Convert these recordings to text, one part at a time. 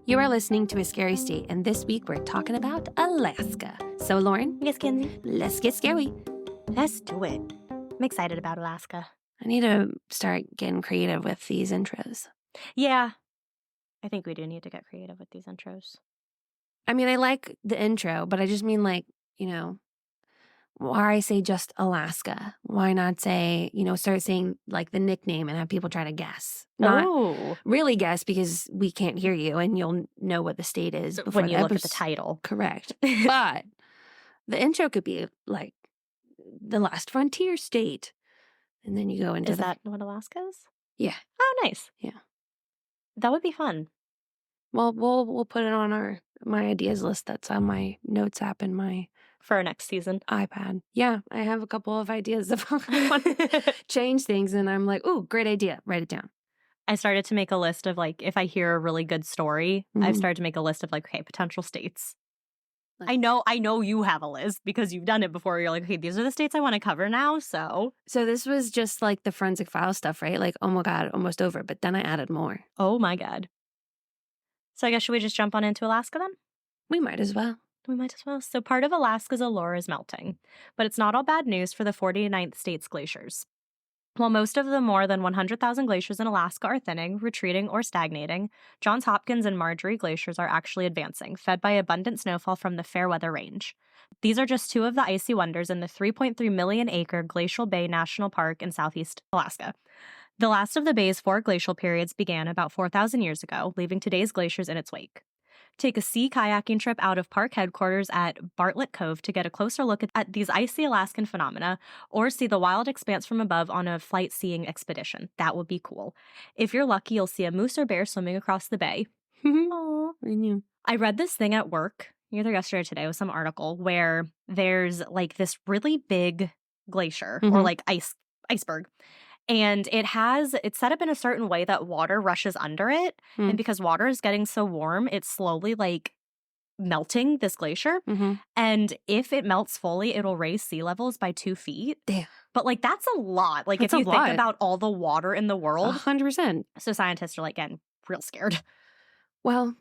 You are listening to A Scary State, and this week we're talking about Alaska. So, Lauren, Yes, Kenzie. let's get scary. Let's do it. I'm excited about Alaska. I need to start getting creative with these intros. Yeah, I think we do need to get creative with these intros. I mean, I like the intro, but I just mean why I say just Alaska? Why not say, start saying like the nickname and have people try to guess? Not really guess because we can't hear you and you'll know what the state is before when you look at the title. Correct. But the intro could be like the last frontier state. And then you go into Is that what Alaska is? Yeah. Oh, nice. Yeah. That would be fun. Well, we'll put it on my ideas list that's on my notes app in my for our next season iPad. Yeah, I have a couple of ideas of how I want to change things, and I'm like, ooh, great idea. Write it down. I started to make a list of like, if I hear a really good story, I've started to make a list of like, okay, potential states. Like, I know you have a list because you've done it before. You're like, okay, these are the states I want to cover now. So this was just like the forensic file stuff, right? Like, oh my God, almost over. But then I added more. Oh my God. So I guess should we just jump on into Alaska then? We might as well. So part of Alaska's allure is melting, but it's not all bad news for the 49th state's glaciers. While most of the more than 100,000 glaciers in Alaska are thinning, retreating, or stagnating, Johns Hopkins and Marjorie glaciers are actually advancing, fed by abundant snowfall from the Fairweather Range. These are just two of the icy wonders in the 3.3 million-acre Glacial Bay National Park in southeast Alaska. The last of the bay's 4 glacial periods began about 4,000 years ago, leaving today's glaciers in its wake. Take a sea kayaking trip out of park headquarters at Bartlett Cove to get a closer look at these icy Alaskan phenomena, or see the wild expanse from above on a flight seeing expedition. That would be cool. If you're lucky, you'll see a moose or bear swimming across the bay. Aww, I knew. I read this thing at work, either yesterday or today, with some article where there's like this really big glacier or like iceberg. And it's set up in a certain way that water rushes under it. And because water is getting so warm, it's slowly like melting this glacier. And if it melts fully, it'll raise sea levels by 2 feet. Damn. But like, that's a lot. Like, if you think about all the water in the world. 100%. So scientists are like getting real scared. Well,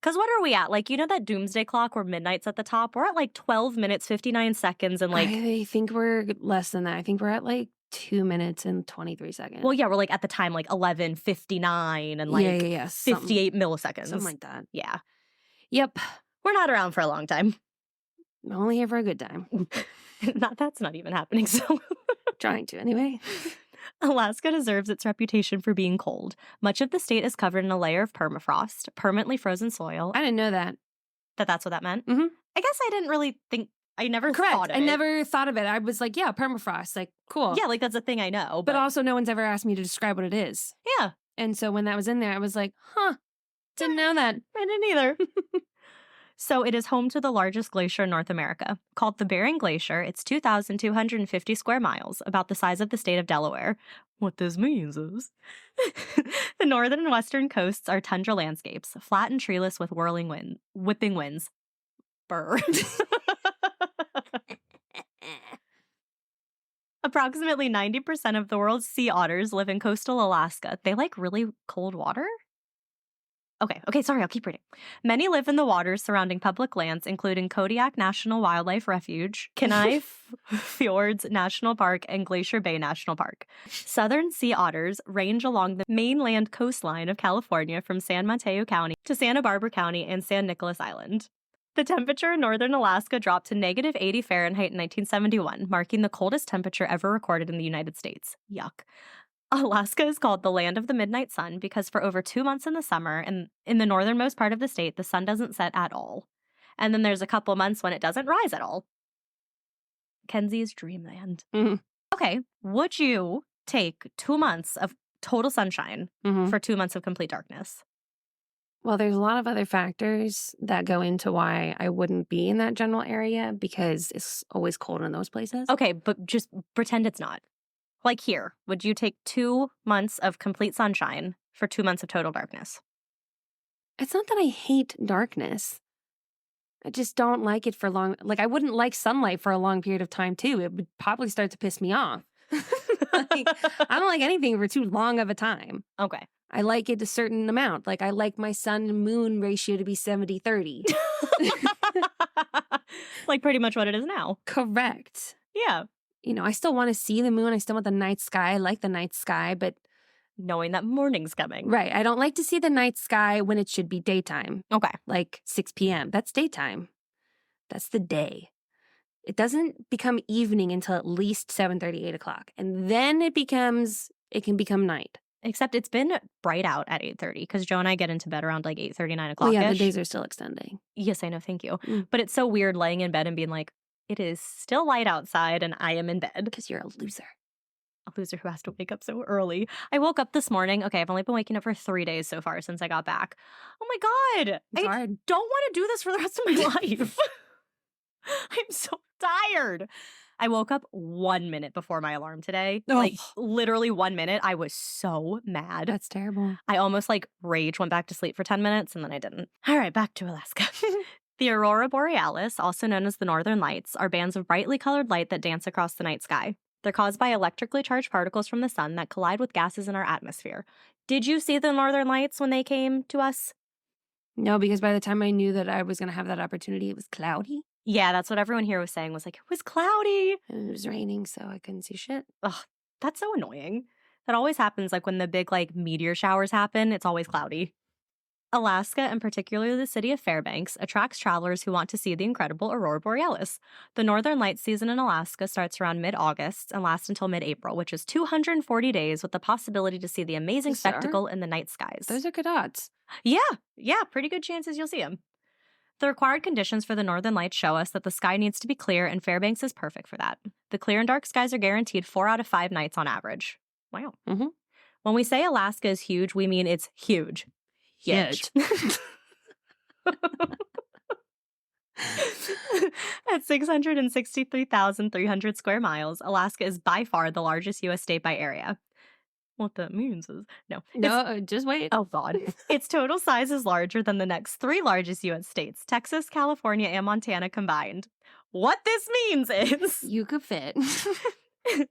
because what are we at? Like, that doomsday clock where midnight's at the top? We're at like 12 minutes, 59 seconds. And like, I think we're less than that. I think we're at like 2 minutes and 23 seconds. Well, yeah, we're like at the time like 11:59 and like 58 milliseconds. Something like that. Yeah. Yep. We're not around for a long time. Only here for a good time. That's not even happening, so. Trying to, anyway. Alaska deserves its reputation for being cold. Much of the state is covered in a layer of permafrost, permanently frozen soil. I didn't know that. That's what that meant? I guess I didn't really think. I never thought of it. I never thought of it. I was like, yeah, permafrost. Like, cool. Yeah, like that's a thing I know. But also no one's ever asked me to describe what it is. Yeah. And so when that was in there, I was like, didn't know that. I didn't either. So it is home to the largest glacier in North America. Called the Bering Glacier, it's 2,250 square miles, about the size of the state of Delaware. What this means is the northern and western coasts are tundra landscapes, flat and treeless with whipping winds. Brr. Approximately 90% of the world's sea otters live in coastal Alaska. They like really cold water? Okay, sorry, I'll keep reading. Many live in the waters surrounding public lands, including Kodiak National Wildlife Refuge, Kenai Fjords National Park, and Glacier Bay National Park. Southern sea otters range along the mainland coastline of California from San Mateo County to Santa Barbara County and San Nicolas Island. The temperature in northern Alaska dropped to negative 80 Fahrenheit in 1971, marking the coldest temperature ever recorded in the United States. Yuck. Alaska is called the land of the midnight sun because for over 2 months in the summer, and in the northernmost part of the state, the sun doesn't set at all. And then there's a couple months when it doesn't rise at all. Kenzie's dreamland. Okay, would you take 2 months of total sunshine for 2 months of complete darkness? Well, there's a lot of other factors that go into why I wouldn't be in that general area because it's always cold in those places. Okay, but just pretend it's not. Like here, would you take 2 months of complete sunshine for 2 months of total darkness? It's not that I hate darkness. I just don't like it for long. Like, I wouldn't like sunlight for a long period of time, too. It would probably start to piss me off. I don't like anything for too long of a time. Okay. I like it a certain amount. Like I like my sun and moon ratio to be 70-30. Like pretty much what it is now. Correct. Yeah. You know, I still want to see the moon. I still want the night sky. I like the night sky, but knowing that morning's coming. Right. I don't like to see the night sky when it should be daytime. Okay. Like 6 p.m. That's daytime. That's the day. It doesn't become evening until at least 7:30, 8 o'clock. And then it can become night. Except it's been bright out at 8:30 because Joe and I get into bed around like 8:30, 9 o'clock. Oh, yeah, the days are still extending. Yes, I know. Thank you. But it's so weird laying in bed and being like, it is still light outside and I am in bed. Because you're a loser. A loser who has to wake up so early. I woke up this morning. Okay, I've only been waking up for 3 days so far since I got back. Oh my God. It's hard. Don't want to do this for the rest of my life. I'm so tired. I woke up 1 minute before my alarm today. Oh. Like literally 1 minute. I was so mad. That's terrible. I almost like rage went back to sleep for 10 minutes and then I didn't. All right, back to Alaska. The aurora borealis, also known as the northern lights, are bands of brightly colored light that dance across the night sky. They're caused by electrically charged particles from the sun that collide with gases in our atmosphere. Did you see the northern lights when they came to us? No, because by the time I knew that I was going to have that opportunity, it was cloudy. Yeah, that's what everyone here was saying, was like, it was cloudy. And it was raining, so I couldn't see shit. Ugh, that's so annoying. That always happens, like when the big like meteor showers happen, it's always cloudy. Alaska, and particularly the city of Fairbanks, attracts travelers who want to see the incredible aurora borealis. The northern lights season in Alaska starts around mid-August and lasts until mid-April, which is 240 days with the possibility to see the amazing spectacle in the night skies. Those are good odds. Yeah, pretty good chances you'll see them. The required conditions for the northern lights show us that the sky needs to be clear, and Fairbanks is perfect for that. The clear and dark skies are guaranteed 4 out of 5 nights on average. Wow. Mm-hmm. When we say Alaska is huge, we mean it's huge. Huge. At 663,300 square miles, Alaska is by far the largest U.S. state by area. What that means is, no, just wait. Oh, God. Its total size is larger than the next 3 largest U.S. states, Texas, California, and Montana combined. What this means is... You could fit.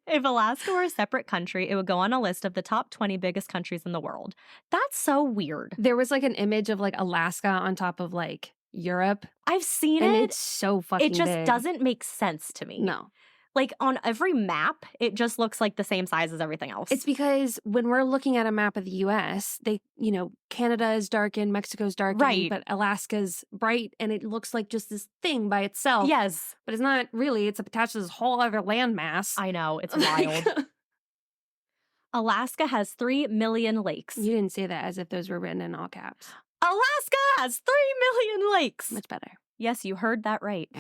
If Alaska were a separate country, it would go on a list of the top 20 biggest countries in the world. That's so weird. There was like an image of like Alaska on top of like Europe. I've seen and it. It's so fucking It just big. doesn't make sense to me. No. Like on every map, it just looks like the same size as everything else. It's because when we're looking at a map of the U.S., Canada is darkened, Mexico's darkened, right. But Alaska's bright, and it looks like just this thing by itself. Yes. But it's not really. It's attached to this whole other landmass. I know. It's wild. Alaska has 3 million lakes. You didn't say that as if those were written in all caps. Alaska has 3 million lakes. Much better. Yes, you heard that right.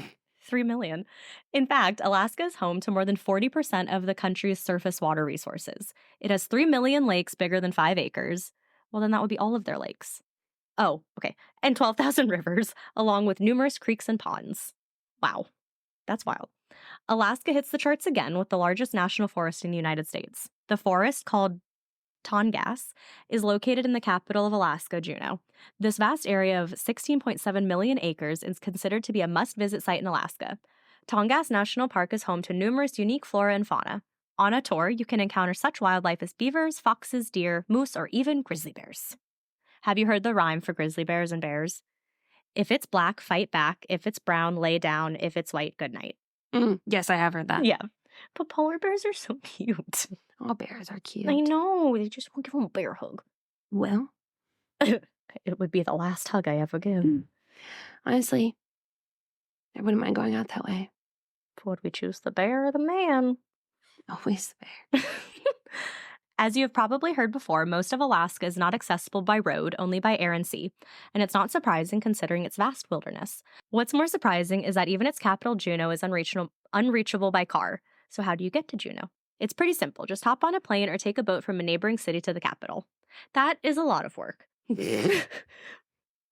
3 million. In fact, Alaska is home to more than 40% of the country's surface water resources. It has 3 million lakes bigger than 5 acres. Well, then that would be all of their lakes. Oh, okay. And 12,000 rivers, along with numerous creeks and ponds. Wow. That's wild. Alaska hits the charts again with the largest national forest in the United States. The forest, called Tongass, is located in the capital of Alaska, Juneau. This vast area of 16.7 million acres is considered to be a must-visit site in Alaska. Tongass National Park is home to numerous unique flora and fauna. On a tour, you can encounter such wildlife as beavers, foxes, deer, moose, or even grizzly bears. Have you heard the rhyme for grizzly bears and bears? If it's black, fight back. If it's brown, lay down. If it's white, good night. Yes, I have heard that. Yeah. But polar bears are so cute. All bears are cute. I know. They just won't give them a bear hug. Well, it would be the last hug I ever give. Honestly, I wouldn't mind going out that way. Would we choose the bear or the man? Always the bear. As you have probably heard before, most of Alaska is not accessible by road, only by air and sea. And it's not surprising considering its vast wilderness. What's more surprising is that even its capital, Juneau, is unreachable by car. So how do you get to Juneau? It's pretty simple. Just hop on a plane or take a boat from a neighboring city to the capital. That is a lot of work.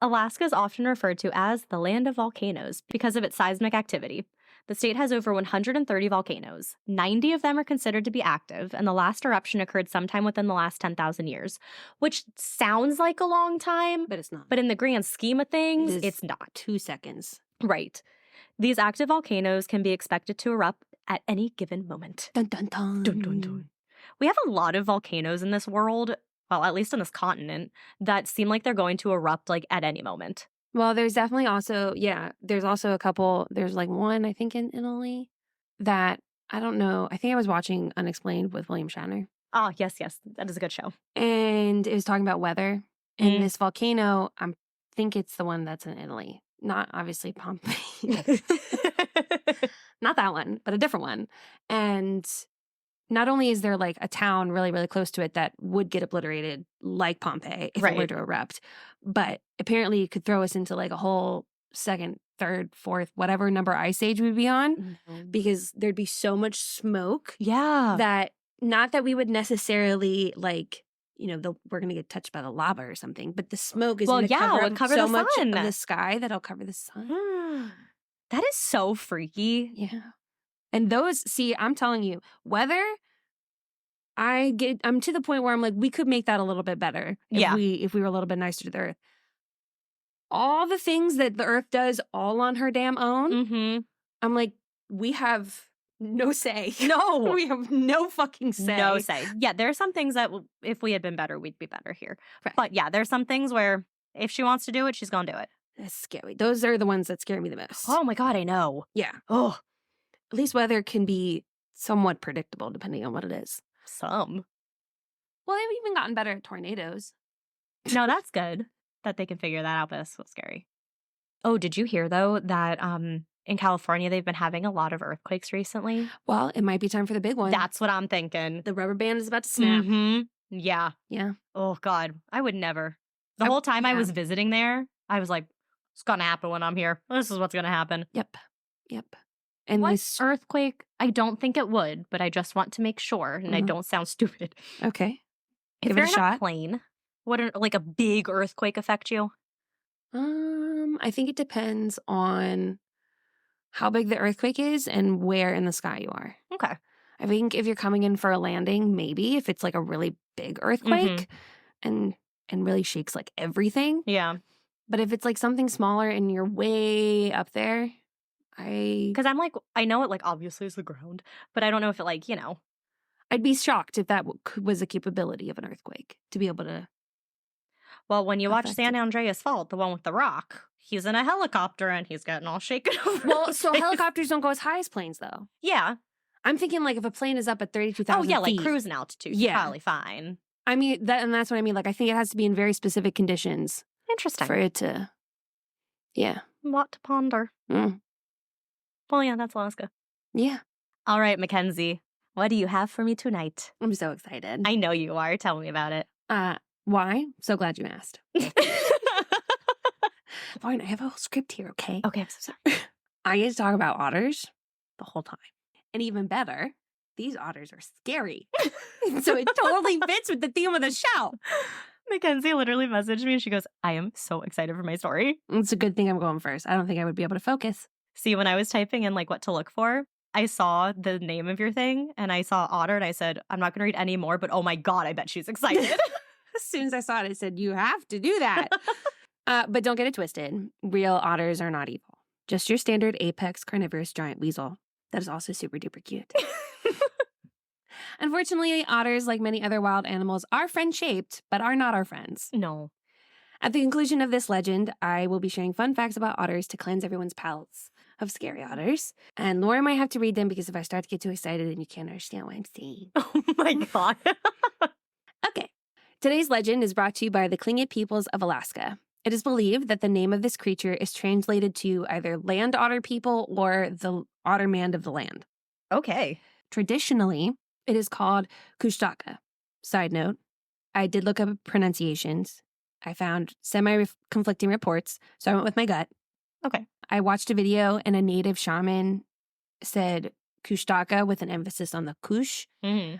Alaska is often referred to as the land of volcanoes because of its seismic activity. The state has over 130 volcanoes. 90 of them are considered to be active, and the last eruption occurred sometime within the last 10,000 years, which sounds like a long time, but it's not. But in the grand scheme of things, it's not. 2 seconds. Right. These active volcanoes can be expected to erupt at any given moment. Dun, dun, dun. Dun, dun, dun. We have a lot of volcanoes in this world. well, at least on this continent, that seem like they're going to erupt like at any moment. Well, there's definitely also, there's also a couple, there's like one, I think in Italy that, I don't know, I think I was watching Unexplained with William Shatner. Oh, yes. That is a good show. And it was talking about weather. And this volcano, I think it's the one that's in Italy. Not obviously Pompeii. Not that one, but a different one. And not only is there like a town really, really close to it that would get obliterated like Pompeii if it were to erupt, but apparently it could throw us into like a whole second, third, fourth, whatever number ice age we'd be on, because there'd be so much smoke. Yeah. That not that we would necessarily like, we're going to get touched by the lava or something, but the smoke is going to cover so much of the sky that it'll cover the sun. That is so freaky. Yeah. And those, I'm telling you, weather, I'm to the point where I'm like, we could make that a little bit better if we were a little bit nicer to the earth. All the things that the earth does all on her damn own, I'm like, we have no say. No. We have no fucking say. No say. Yeah, there are some things that if we had been better, we'd be better here. Right. But yeah, there's some things where if she wants to do it, she's going to do it. That's scary. Those are the ones that scare me the most. Oh my God, I know. Yeah. Oh. At least weather can be somewhat predictable depending on what it is. Some. Well, they've even gotten better at tornadoes. No, that's good that they can figure that out, but that's so scary. Oh, did you hear, though, that in California they've been having a lot of earthquakes recently? Well, it might be time for the big one. That's what I'm thinking. The rubber band is about to snap. Yeah. Yeah. Oh, God. I would never. The whole time I was visiting there, I was like, it's going to happen when I'm here. This is what's going to happen. Yep. And this earthquake, I don't think it would, but I just want to make sure, and I don't sound stupid. Okay. If you're in a plane, would like a big earthquake affect you? I think it depends on how big the earthquake is and where in the sky you are. Okay. I think if you're coming in for a landing, maybe if it's like a really big earthquake and really shakes like everything. Yeah. But if it's like something smaller and you're way up there, because I'm like, I know it like obviously is the ground, but I don't know if it like, I'd be shocked if that was a capability of an earthquake to be able to. Well, when you watch San Andreas Fault, the one with the rock, he's in a helicopter and he's getting all shaken over. Well, so helicopters don't go as high as planes, though. Yeah. I'm thinking like if a plane is up at 32,000 feet. Oh, yeah, like cruising altitude. Yeah. Probably fine. I mean, that's what I mean. Like, I think it has to be in very specific conditions. Interesting. For it to, A lot to ponder. Well, yeah, that's Alaska. Yeah. All right, Mackenzie, what do you have for me tonight? I'm so excited. I know you are. Tell me about it. Why? So glad you asked. Lauren, I have a whole script here, okay? Okay, I'm so sorry. I get to talk about otters the whole time. And even better, these otters are scary. So it totally fits with the theme of the show. Mackenzie literally messaged me and she goes, I am so excited for my story. It's a good thing I'm going first. I don't think I would be able to focus. See, when I was typing in like what to look for, I saw the name of your thing and I saw otter and I said, I'm not going to read any more, but oh my God, I bet she's excited. As soon as I saw it, I said, you have to do that. But don't get it twisted. Real otters are not evil. Just your standard apex carnivorous giant weasel. That is also super duper cute. Unfortunately, otters, like many other wild animals, are friend-shaped, but are not our friends. No. At the conclusion of this legend, I will be sharing fun facts about otters to cleanse everyone's palates of scary otters. And Laura might have to read them because if I start to get too excited, then you can't understand what I'm saying. Oh my God. Okay. Today's legend is brought to you by the Tlingit peoples of Alaska. It is believed that the name of this creature is translated to either land otter people or the otter-man of the land. Okay. Traditionally, it is called Kushtaka. Side note, I did look up pronunciations. I found semi-conflicting reports, so I went with my gut. Okay. I watched a video and a native shaman said Kushtaka with an emphasis on the kush. I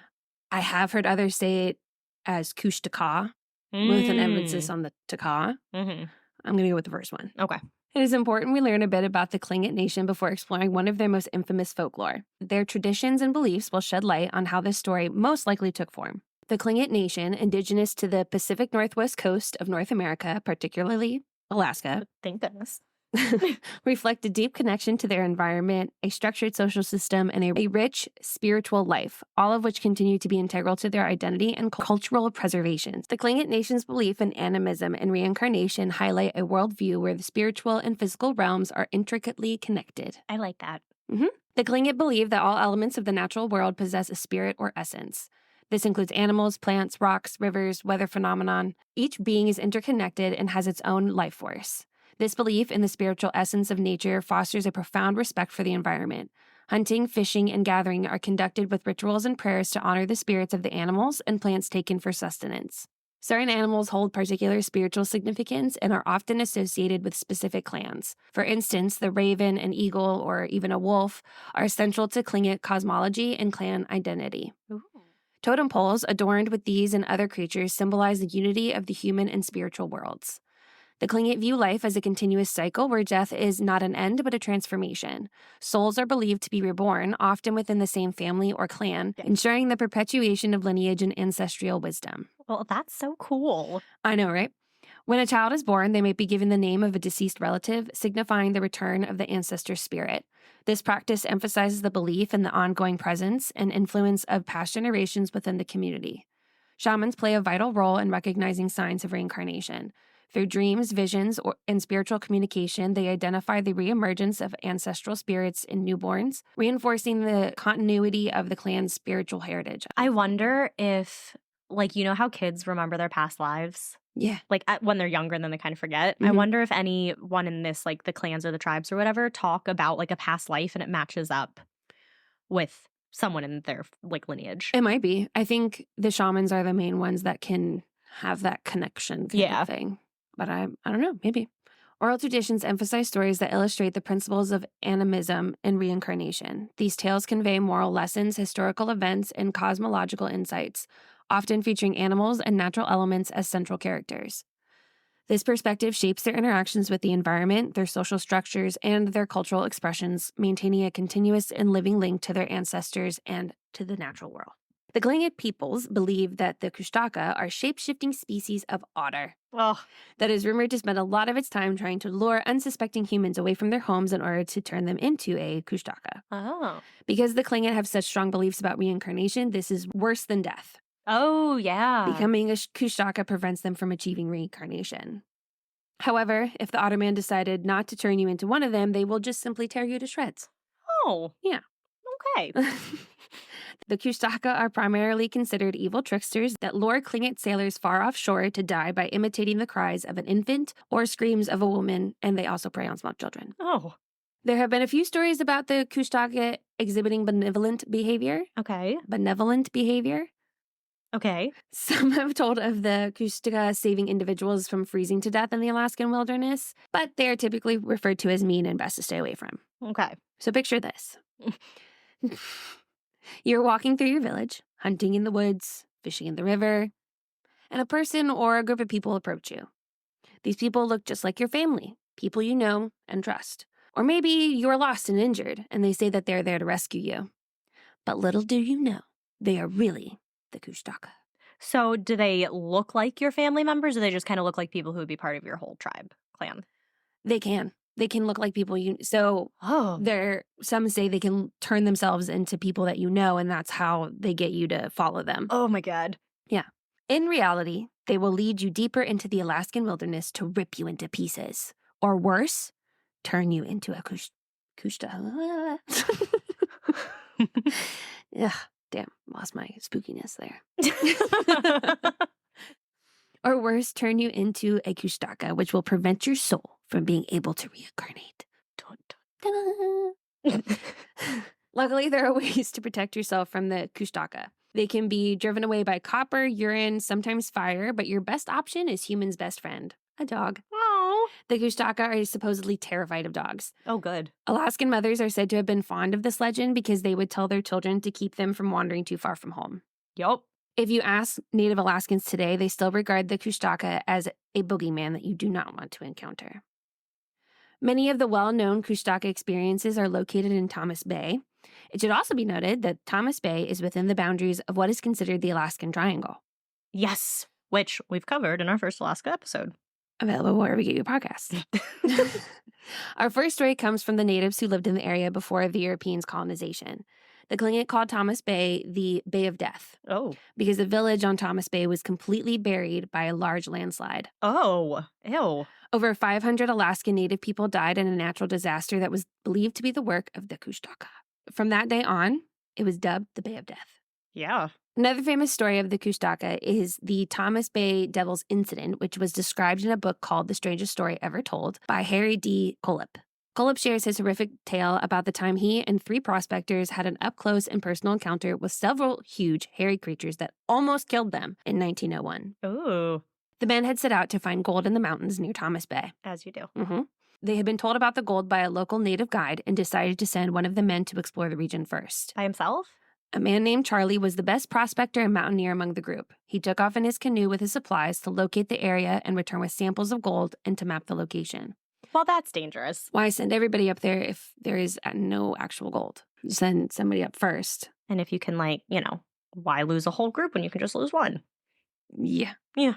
have heard others say it as Kushtaka with an emphasis on the taka. I'm going to go with the first one. Okay. It is important we learn a bit about the Tlingit nation before exploring one of their most infamous folklore. Their traditions and beliefs will shed light on how this story most likely took form. The Tlingit nation, indigenous to the Pacific Northwest coast of North America, particularly Alaska. Thank goodness. reflect a deep connection to their environment, a structured social system, and a rich spiritual life, all of which continue to be integral to their identity and cultural preservation. The Tlingit Nation's belief in animism and reincarnation highlight a worldview where the spiritual and physical realms are intricately connected. I like that. The Tlingit believe that all elements of the natural world possess a spirit or essence. This includes animals, plants, rocks, rivers, weather phenomenon. Each being is interconnected and has its own life force. This belief in the spiritual essence of nature fosters a profound respect for the environment. Hunting, fishing, and gathering are conducted with rituals and prayers to honor the spirits of the animals and plants taken for sustenance. Certain animals hold particular spiritual significance and are often associated with specific clans. For instance, the raven, an eagle, or even a wolf are essential to Tlingit cosmology and clan identity. Ooh. Totem poles adorned with these and other creatures symbolize the unity of the human and spiritual worlds. The Tlingit view life as a continuous cycle where death is not an end but a transformation. Souls are believed to be reborn, often within the same family or clan, ensuring the perpetuation of lineage and ancestral wisdom. Well, that's so cool. I know, right? When a child is born, they may be given the name of a deceased relative, signifying the return of the ancestor spirit. This practice emphasizes the belief in the ongoing presence and influence of past generations within the community. Shamans play a vital role in recognizing signs of reincarnation. Through dreams, visions, and spiritual communication, they identify the reemergence of ancestral spirits in newborns, reinforcing the continuity of the clan's spiritual heritage. I wonder if, like, you know how kids remember their past lives? Yeah. Like when they're younger and then they kind of forget. I wonder if anyone in this, like the clans or the tribes or whatever, talk about like a past life and it matches up with someone in their like lineage. It might be. I think the shamans are the main ones that can have that connection kind of thing. But I don't know, maybe. Oral traditions emphasize stories that illustrate the principles of animism and reincarnation. These tales convey moral lessons, historical events, and cosmological insights, often featuring animals and natural elements as central characters. This perspective shapes their interactions with the environment, their social structures, and their cultural expressions, maintaining a continuous and living link to their ancestors and to the natural world. The Tlingit peoples believe that the Kushtaka are shape-shifting species of otter that is rumored to spend a lot of its time trying to lure unsuspecting humans away from their homes in order to turn them into a Kushtaka. Oh. Because the Tlingit have such strong beliefs about reincarnation, this is worse than death. Oh, yeah. Becoming a Kushtaka prevents them from achieving reincarnation. However, if the otter-man decided not to turn you into one of them, they will just simply tear you to shreds. Oh. Yeah. Okay. The Kushtaka are primarily considered evil tricksters that lure Tlingit sailors far offshore to die by imitating the cries of an infant or screams of a woman, and they also prey on small children. Oh. There have been a few stories about the Kushtaka exhibiting benevolent behavior. Okay. Benevolent behavior. Okay. Some have told of the Kushtaka saving individuals from freezing to death in the Alaskan wilderness, but they are typically referred to as mean and best to stay away from. Okay. So picture this. You're walking through your village, hunting in the woods, fishing in the river, and a person or a group of people approach you. These people look just like your family, people you know and trust. Or maybe you're lost and injured, and they say that they're there to rescue you. But little do you know, they are really the Kushtaka. So do they look like your family members, or they just kind of look like people who would be part of your whole tribe, clan? They can. They can look like people you... So some say they can turn themselves into people that you know, and that's how they get you to follow them. Oh, my God. Yeah. In reality, they will lead you deeper into the Alaskan wilderness to rip you into pieces. Or worse, turn you into a Kushtaka. Ugh, damn, lost my spookiness there. Or worse, turn you into a Kushtaka, which will prevent your soul from being able to reincarnate. Dun, dun, dun. Luckily, there are ways to protect yourself from the Kushtaka. They can be driven away by copper, urine, sometimes fire, but your best option is human's best friend, a dog. Oh. The Kushtaka are supposedly terrified of dogs. Oh, good. Alaskan mothers are said to have been fond of this legend because they would tell their children to keep them from wandering too far from home. Yup. If you ask Native Alaskans today, they still regard the Kushtaka as a boogeyman that you do not want to encounter. Many of the well-known Kushtaka experiences are located in Thomas Bay. It should also be noted that Thomas Bay is within the boundaries of what is considered the Alaskan Triangle. Yes, which we've covered in our first Alaska episode. Available wherever you get your podcasts. Our first story comes from the natives who lived in the area before the Europeans' colonization. The Tlingit called Thomas Bay the Bay of Death. Oh. Because the village on Thomas Bay was completely buried by a large landslide. Oh. Ew. Over 500 Alaskan native people died in a natural disaster that was believed to be the work of the Kushtaka. From that day on, it was dubbed the Bay of Death. Yeah. Another famous story of the Kushtaka is the Thomas Bay Devil's Incident, which was described in a book called The Strangest Story Ever Told by Harry D. Kollip. Kollip shares his horrific tale about the time he and 3 prospectors had an up-close and personal encounter with several huge, hairy creatures that almost killed them in 1901. Ooh. The men had set out to find gold in the mountains near Thomas Bay. As you do. Mm-hmm. They had been told about the gold by a local native guide and decided to send one of the men to explore the region first. By himself? A man named Charlie was the best prospector and mountaineer among the group. He took off in his canoe with his supplies to locate the area and return with samples of gold and to map the location. Well, that's dangerous. Why send everybody up there if there is no actual gold? Send somebody up first. And if you can, why lose a whole group when you can just lose one? Yeah. Yeah.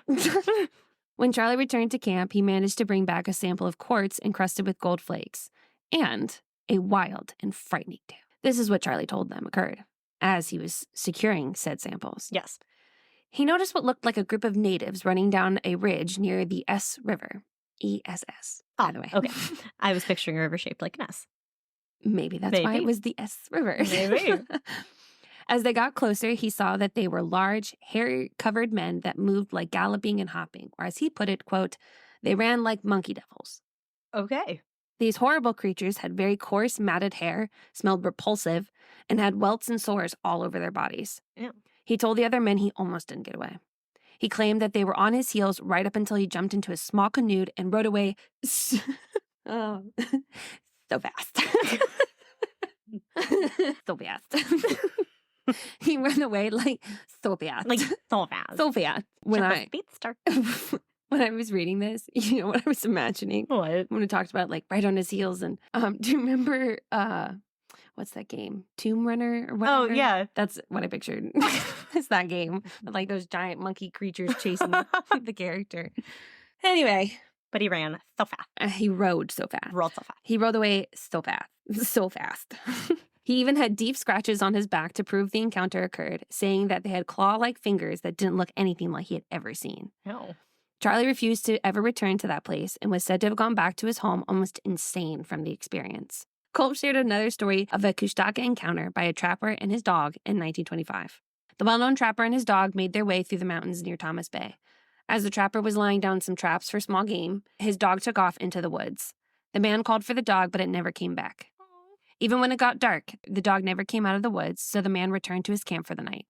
When Charlie returned to camp, he managed to bring back a sample of quartz encrusted with gold flakes and a wild and frightening tale. This is what Charlie told them occurred as he was securing said samples. Yes. He noticed what looked like a group of natives running down a ridge near the S River. ESS, by the way. Okay. I was picturing a river shaped like an S. Maybe that's why it was the S River. Maybe. As they got closer, he saw that they were large, hair-covered men that moved like galloping and hopping, or as he put it, quote, they ran like monkey devils. Okay. These horrible creatures had very coarse, matted hair, smelled repulsive, and had welts and sores all over their bodies. Yeah. He told the other men he almost didn't get away. He claimed that they were on his heels right up until he jumped into a small canoe and rode away so fast. So fast. He ran away so fast. So fast. So fast. When I was reading this, you know what I was imagining? What? When it talked about right on his heels and do you remember what's that game? Tomb Runner or whatever? Oh, yeah. That's what I pictured. It's that game. With, those giant monkey creatures chasing the character. Anyway. But he ran so fast. He rode so fast. Rode so fast. He rode away so fast. So fast. He even had deep scratches on his back to prove the encounter occurred, saying that they had claw-like fingers that didn't look anything like he had ever seen. No. Charlie refused to ever return to that place and was said to have gone back to his home almost insane from the experience. Kolb shared another story of a Kushtaka encounter by a trapper and his dog in 1925. The well-known trapper and his dog made their way through the mountains near Thomas Bay. As the trapper was laying down some traps for small game, his dog took off into the woods. The man called for the dog, but it never came back. Even when it got dark, the dog never came out of the woods, so the man returned to his camp for the night.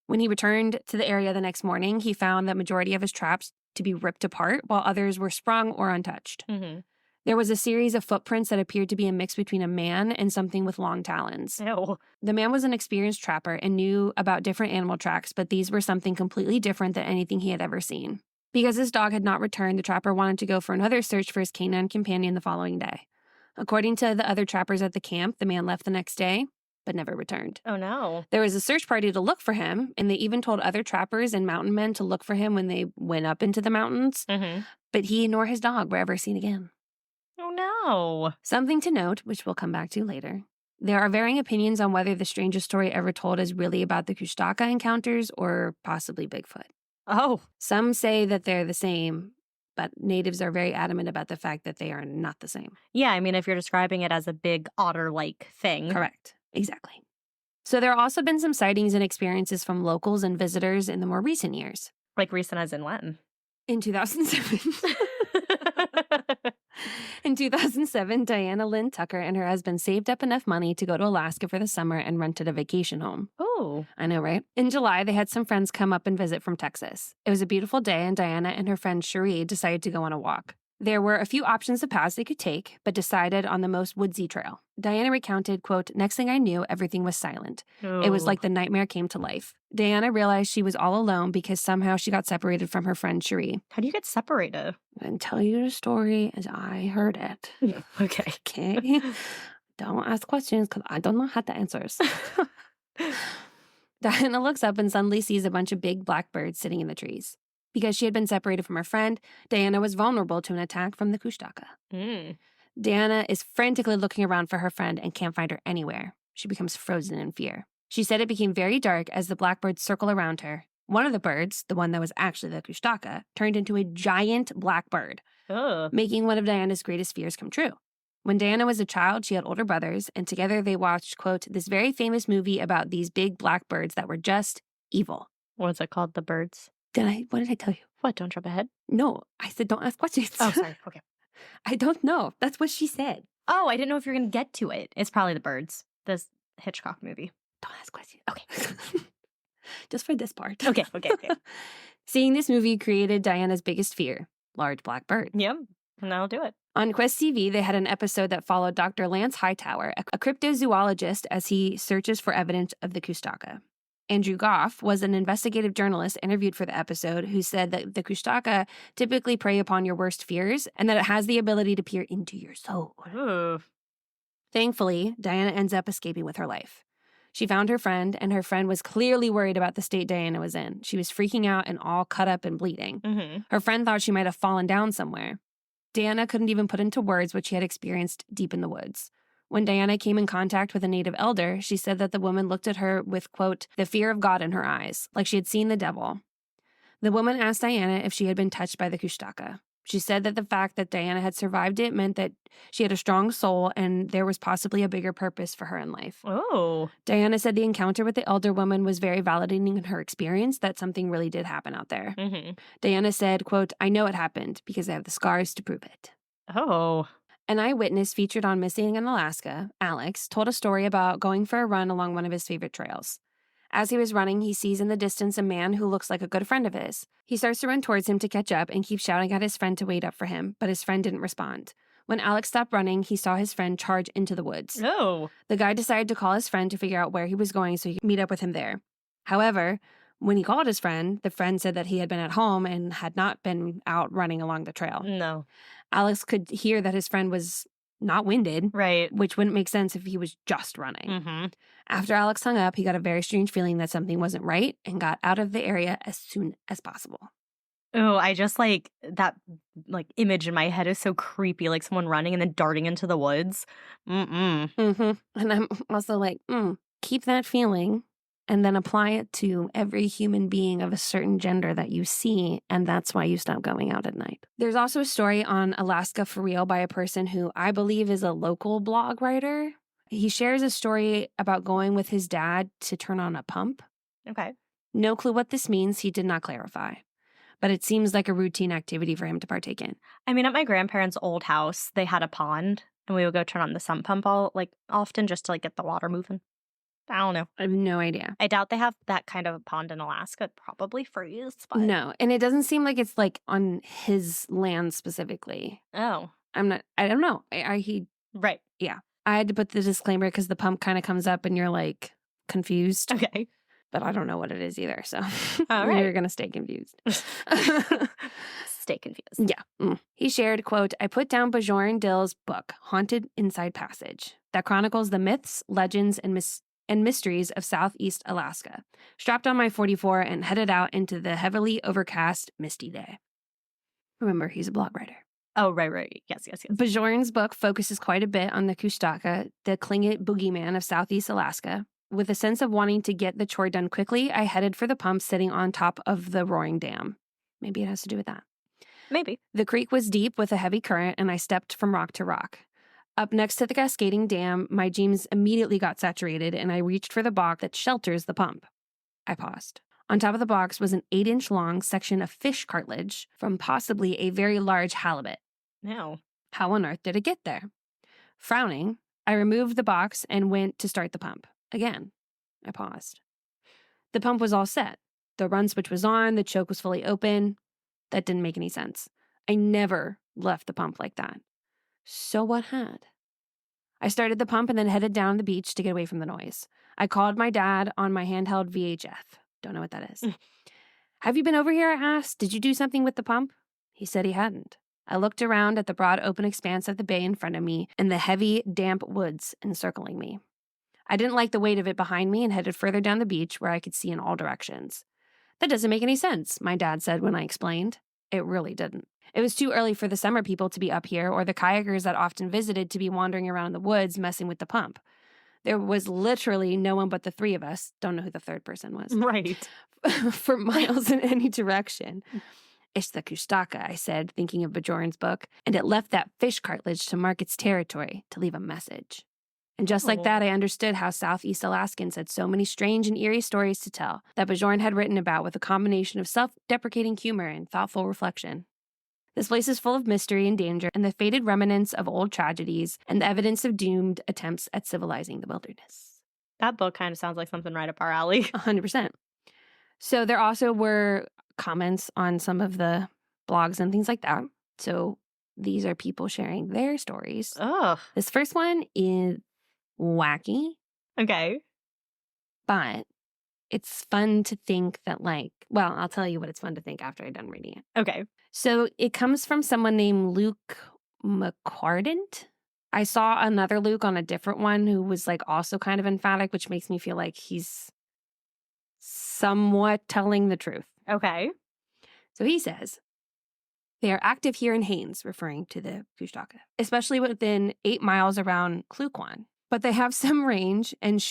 When he returned to the area the next morning, he found the majority of his traps to be ripped apart, while others were sprung or untouched. Mm-hmm. There was a series of footprints that appeared to be a mix between a man and something with long talons. Ew. The man was an experienced trapper and knew about different animal tracks, but these were something completely different than anything he had ever seen. Because his dog had not returned, the trapper wanted to go for another search for his canine companion the following day. According to the other trappers at the camp, the man left the next day, but never returned. Oh, no. There was a search party to look for him, and they even told other trappers and mountain men to look for him when they went up into the mountains. Mm-hmm. But he nor his dog were ever seen again. Oh, no. Something to note, which we'll come back to later. There are varying opinions on whether the strangest story ever told is really about the Kushtaka encounters or possibly Bigfoot. Oh. Some say that they're the same, but natives are very adamant about the fact that they are not the same. Yeah, I mean, if you're describing it as a big otter-like thing. Correct. Exactly. So there have also been some sightings and experiences from locals and visitors in the more recent years. Like recent as in when? In 2007. In 2007, Diana Lynn Tucker and her husband saved up enough money to go to Alaska for the summer and rented a vacation home. Oh. I know, right? In July, they had some friends come up and visit from Texas. It was a beautiful day, and Diana and her friend Cherie decided to go on a walk. There were a few options of paths they could take, but decided on the most woodsy trail. Diana recounted, quote, next thing I knew, everything was silent. Oh. It was like the nightmare came to life. Diana realized she was all alone because somehow she got separated from her friend Cherie. How do you get separated? And tell you the story as I heard it. Okay. Okay? Don't ask questions because I don't know how to answer. Diana looks up and suddenly sees a bunch of big black birds sitting in the trees. Because she had been separated from her friend, Diana was vulnerable to an attack from the Kushtaka. Diana is frantically looking around for her friend and can't find her anywhere. She becomes frozen in fear. She said it became very dark as the blackbirds circle around her. One of the birds, the one that was actually the Kushtaka, turned into a giant blackbird, making one of Diana's greatest fears come true. When Diana was a child, she had older brothers, and together they watched, quote, this very famous movie about these big blackbirds that were just evil. What's it called? The birds? What did I tell you? What? Don't jump ahead? No, I said don't ask questions. Oh, sorry. Okay. I don't know. That's what she said. Oh, I didn't know if you were going to get to it. It's probably the birds. This Hitchcock movie. Don't ask questions. Okay. Just for this part. Okay. Seeing this movie created Diana's biggest fear, large black birds. Yep, and that'll do it. On Quest TV, they had an episode that followed Dr. Lance Hightower, a cryptozoologist, as he searches for evidence of the Kushtaka. Andrew Goff was an investigative journalist interviewed for the episode who said that the Kushtaka typically prey upon your worst fears and that it has the ability to peer into your soul. Ooh. Thankfully, Diana ends up escaping with her life. She found her friend, and her friend was clearly worried about the state Diana was in. She was freaking out and all cut up and bleeding. Mm-hmm. Her friend thought she might have fallen down somewhere. Diana couldn't even put into words what she had experienced deep in the woods. When Diana came in contact with a native elder, she said that the woman looked at her with, quote, the fear of God in her eyes, like she had seen the devil. The woman asked Diana if she had been touched by the Kushtaka. She said that the fact that Diana had survived it meant that she had a strong soul and there was possibly a bigger purpose for her in life. Oh. Diana said the encounter with the elder woman was very validating in her experience, that something really did happen out there. Mm-hmm. Diana said, quote, I know it happened because I have the scars to prove it. Oh. An eyewitness featured on Missing in Alaska, Alex, told a story about going for a run along one of his favorite trails. As he was running, he sees in the distance a man who looks like a good friend of his. He starts to run towards him to catch up and keeps shouting at his friend to wait up for him, but his friend didn't respond. When Alex stopped running, he saw his friend charge into the woods. Oh. The guy decided to call his friend to figure out where he was going so he could meet up with him there. However, when he called his friend, the friend said that he had been at home and had not been out running along the trail. No. Alex could hear that his friend was not winded, Right. which wouldn't make sense if he was just running. Mm-hmm. After Alex hung up, he got a very strange feeling that something wasn't right and got out of the area as soon as possible. Oh, I just like that image in my head is so creepy, like someone running and then darting into the woods. And I'm also like, keep that feeling and then apply it to every human being of a certain gender that you see, and that's why you stop going out at night. There's also a story on Alaska for Real by a person who I believe is a local blog writer. He shares a story about going with his dad to turn on a pump. Okay. No clue what this means, he did not clarify. But it seems like a routine activity for him to partake in. I mean, at my grandparents' old house, they had a pond, and we would go turn on the sump pump often just to get the water moving. I don't know. I have no idea. I doubt they have that kind of a pond in Alaska. It probably freeze, but No, and it doesn't seem like it's on his land specifically. Oh. I don't know. Right. Yeah. I had to put the disclaimer because the pump kind of comes up and you're confused. Okay. But I don't know what it is either. So All right. You're going to stay confused. Stay confused. Yeah. He shared, quote, I put down Bjorn Dill's book, Haunted Inside Passage, that chronicles the myths, legends, and mysteries of Southeast Alaska. Strapped on my 44 and headed out into the heavily overcast, misty day. Remember, he's a blog writer. Oh, right. Yes. Bjorn's book focuses quite a bit on the Kushtaka, the Tlingit boogeyman of Southeast Alaska. With a sense of wanting to get the chore done quickly, I headed for the pump sitting on top of the roaring dam. Maybe it has to do with that. Maybe. The creek was deep with a heavy current, and I stepped from rock to rock. Up next to the cascading dam, my jeans immediately got saturated, and I reached for the box that shelters the pump. I paused. On top of the box was an 8-inch long section of fish cartilage from possibly a very large halibut. No. How on earth did it get there? Frowning, I removed the box and went to start the pump. Again, I paused. The pump was all set. The run switch was on, the choke was fully open. That didn't make any sense. I never left the pump like that. So what had? I started the pump and then headed down the beach to get away from the noise. I called my dad on my handheld VHF. Don't know what that is. Have you been over here? I asked. Did you do something with the pump? He said he hadn't. I looked around at the broad open expanse of the bay in front of me and the heavy, damp woods encircling me. I didn't like the weight of it behind me and headed further down the beach where I could see in all directions. That doesn't make any sense, my dad said when I explained. It really didn't. It was too early for the summer people to be up here or the kayakers that often visited to be wandering around in the woods messing with the pump. There was literally no one but the three of us, don't know who the third person was, Right. for miles in any direction. It's the Kushtaka, I said, thinking of Bajorn's book, and it left that fish cartilage to mark its territory, to leave a message. And just like that, I understood how Southeast Alaskans had so many strange and eerie stories to tell that Bajorn had written about with a combination of self-deprecating humor and thoughtful reflection. This place is full of mystery and danger and the faded remnants of old tragedies and the evidence of doomed attempts at civilizing the wilderness. That book kind of sounds like something right up our alley. 100%. So there also were comments on some of the blogs and things like that. So these are people sharing their stories. Ugh. This first one is wacky, Okay. but it's fun to think that, like, well, I'll tell you what it's fun to think after I'm done reading it. Okay. So it comes from someone named Luke McCardant. I saw another Luke on a different one who was like also kind of emphatic, which makes me feel like he's somewhat telling the truth. Okay. So he says, they are active here in Haines, referring to the Kushtaka, especially within 8 miles around Klukwon. But they have some range and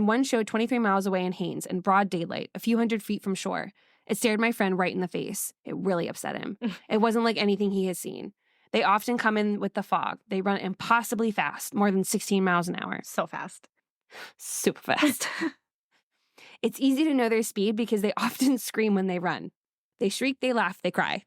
one showed 23 miles away in Haines in broad daylight, a few hundred feet from shore. It stared my friend right in the face. It really upset him. It wasn't like anything he has seen. They often come in with the fog. They run impossibly fast, more than 16 miles an hour. So fast. Super fast. It's easy to know their speed because they often scream when they run. They shriek, they laugh, they cry.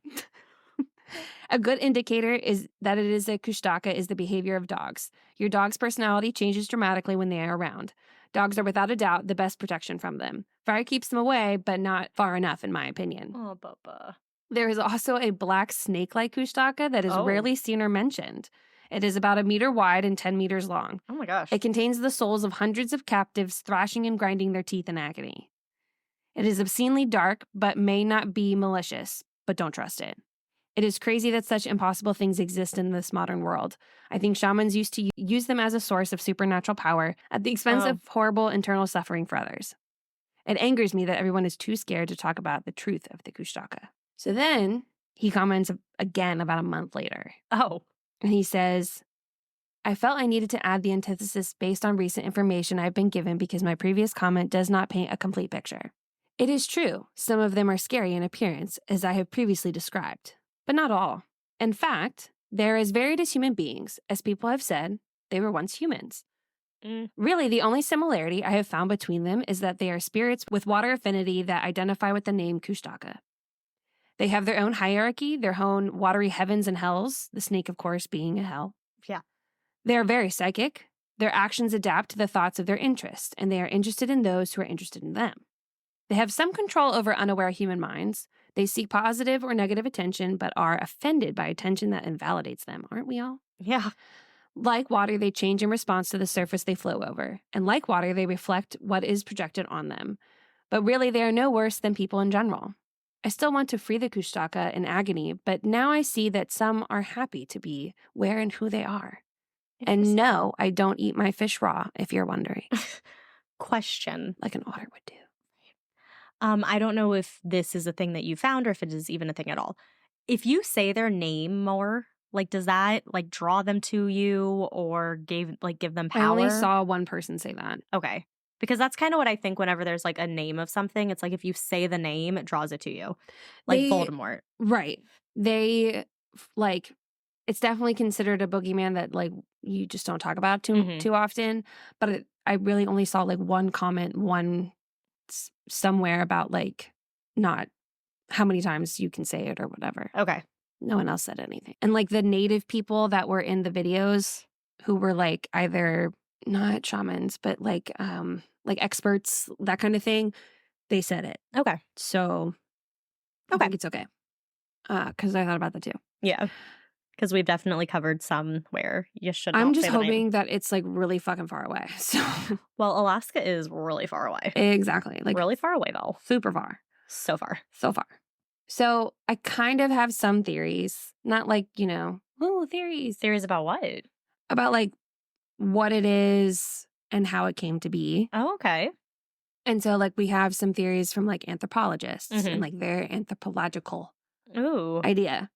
A good indicator is that it is a Kushtaka is the behavior of dogs. Your dog's personality changes dramatically when they are around. Dogs are without a doubt the best protection from them. Fire keeps them away, but not far enough, in my opinion. Oh, Bubba. There is also a black snake-like Kushtaka that is rarely seen or mentioned. It is about 1 meter wide and 10 meters long. Oh my gosh. It contains the souls of hundreds of captives thrashing and grinding their teeth in agony. It is obscenely dark, but may not be malicious, but don't trust it. It is crazy that such impossible things exist in this modern world. I think shamans used to use them as a source of supernatural power at the expense of horrible internal suffering for others. It angers me that everyone is too scared to talk about the truth of the Kushtaka. So then he comments again about a month later. Oh. And he says, I felt I needed to add the antithesis based on recent information I've been given because my previous comment does not paint a complete picture. It is true, some of them are scary in appearance, as I have previously described, but not all. In fact, they're as varied as human beings. As people have said, they were once humans. Really, the only similarity I have found between them is that they are spirits with water affinity that identify with the name Kushtaka. They have their own hierarchy, their own watery heavens and hells, the snake, of course, being a hell. Yeah. They are very psychic. Their actions adapt to the thoughts of their interest, and they are interested in those who are interested in them. They have some control over unaware human minds. They seek positive or negative attention, but are offended by attention that invalidates them. Aren't we all? Yeah. Like water, they change in response to the surface they flow over. And like water, they reflect what is projected on them. But really, they are no worse than people in general. I still want to free the Kushtaka in agony, but now I see that some are happy to be where and who they are. And no, I don't eat my fish raw, if you're wondering. Question. Like an otter would do. I don't know if this is a thing that you found or if it is even a thing at all. If you say their name more, like, does that like draw them to you or give them power? I only saw one person say that. Okay. Because that's kind of what I think whenever there's like a name of something. It's like if you say the name, it draws it to you. Like Voldemort. Right. They, like, it's definitely considered a boogeyman that, like, you just don't talk about too often. But I really only saw, like, one comment, somewhere about, like, not how many times you can say it or whatever. Okay. No one else said anything. And, like, the native people that were in the videos who were, like, either not shamans, but, like experts, that kind of thing, they said it. Okay. So I think it's okay. Because I thought about that too. Yeah. Because we've definitely covered some where you should not I'm just say the hoping name. that it's, like, really fucking far away. So Well, Alaska is really far away. exactly. Like, Really far away, though. super far. So far. So far. So I kind of have some theories. Not like, theories. Theories about what? About, like, what it is and how it came to be. Oh, okay. And so, like, we have some theories from, like, anthropologists and, Mhm. like, their anthropological Ooh. idea.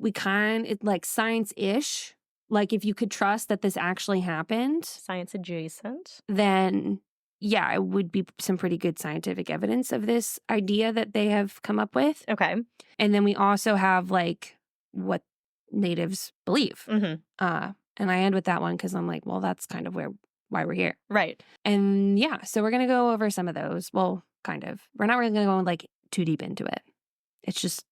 It's like science-ish. Like, if you could trust that this actually happened, Science adjacent. then, yeah, it would be some pretty good scientific evidence of this idea that they have come up with. Okay. And then we also have, like, what natives believe. Mhm. And I end with that one because I'm like, well, that's kind of why we're here. Right. And yeah, so we're going to go over some of those. Well, kind of. We're not really going to go like too deep into it. It's just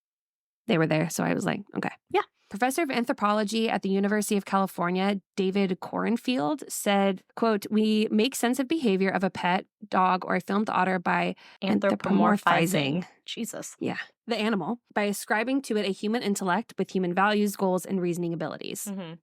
they were there. So I was like, okay. Yeah. Professor of anthropology at the University of California, David Cornfield, said, quote, "We make sense of behavior of a pet, dog, or a filmed otter by anthropomorphizing." Jesus. Yeah. The animal by ascribing to it a human intellect with human values, goals, and reasoning abilities. Mm-hmm.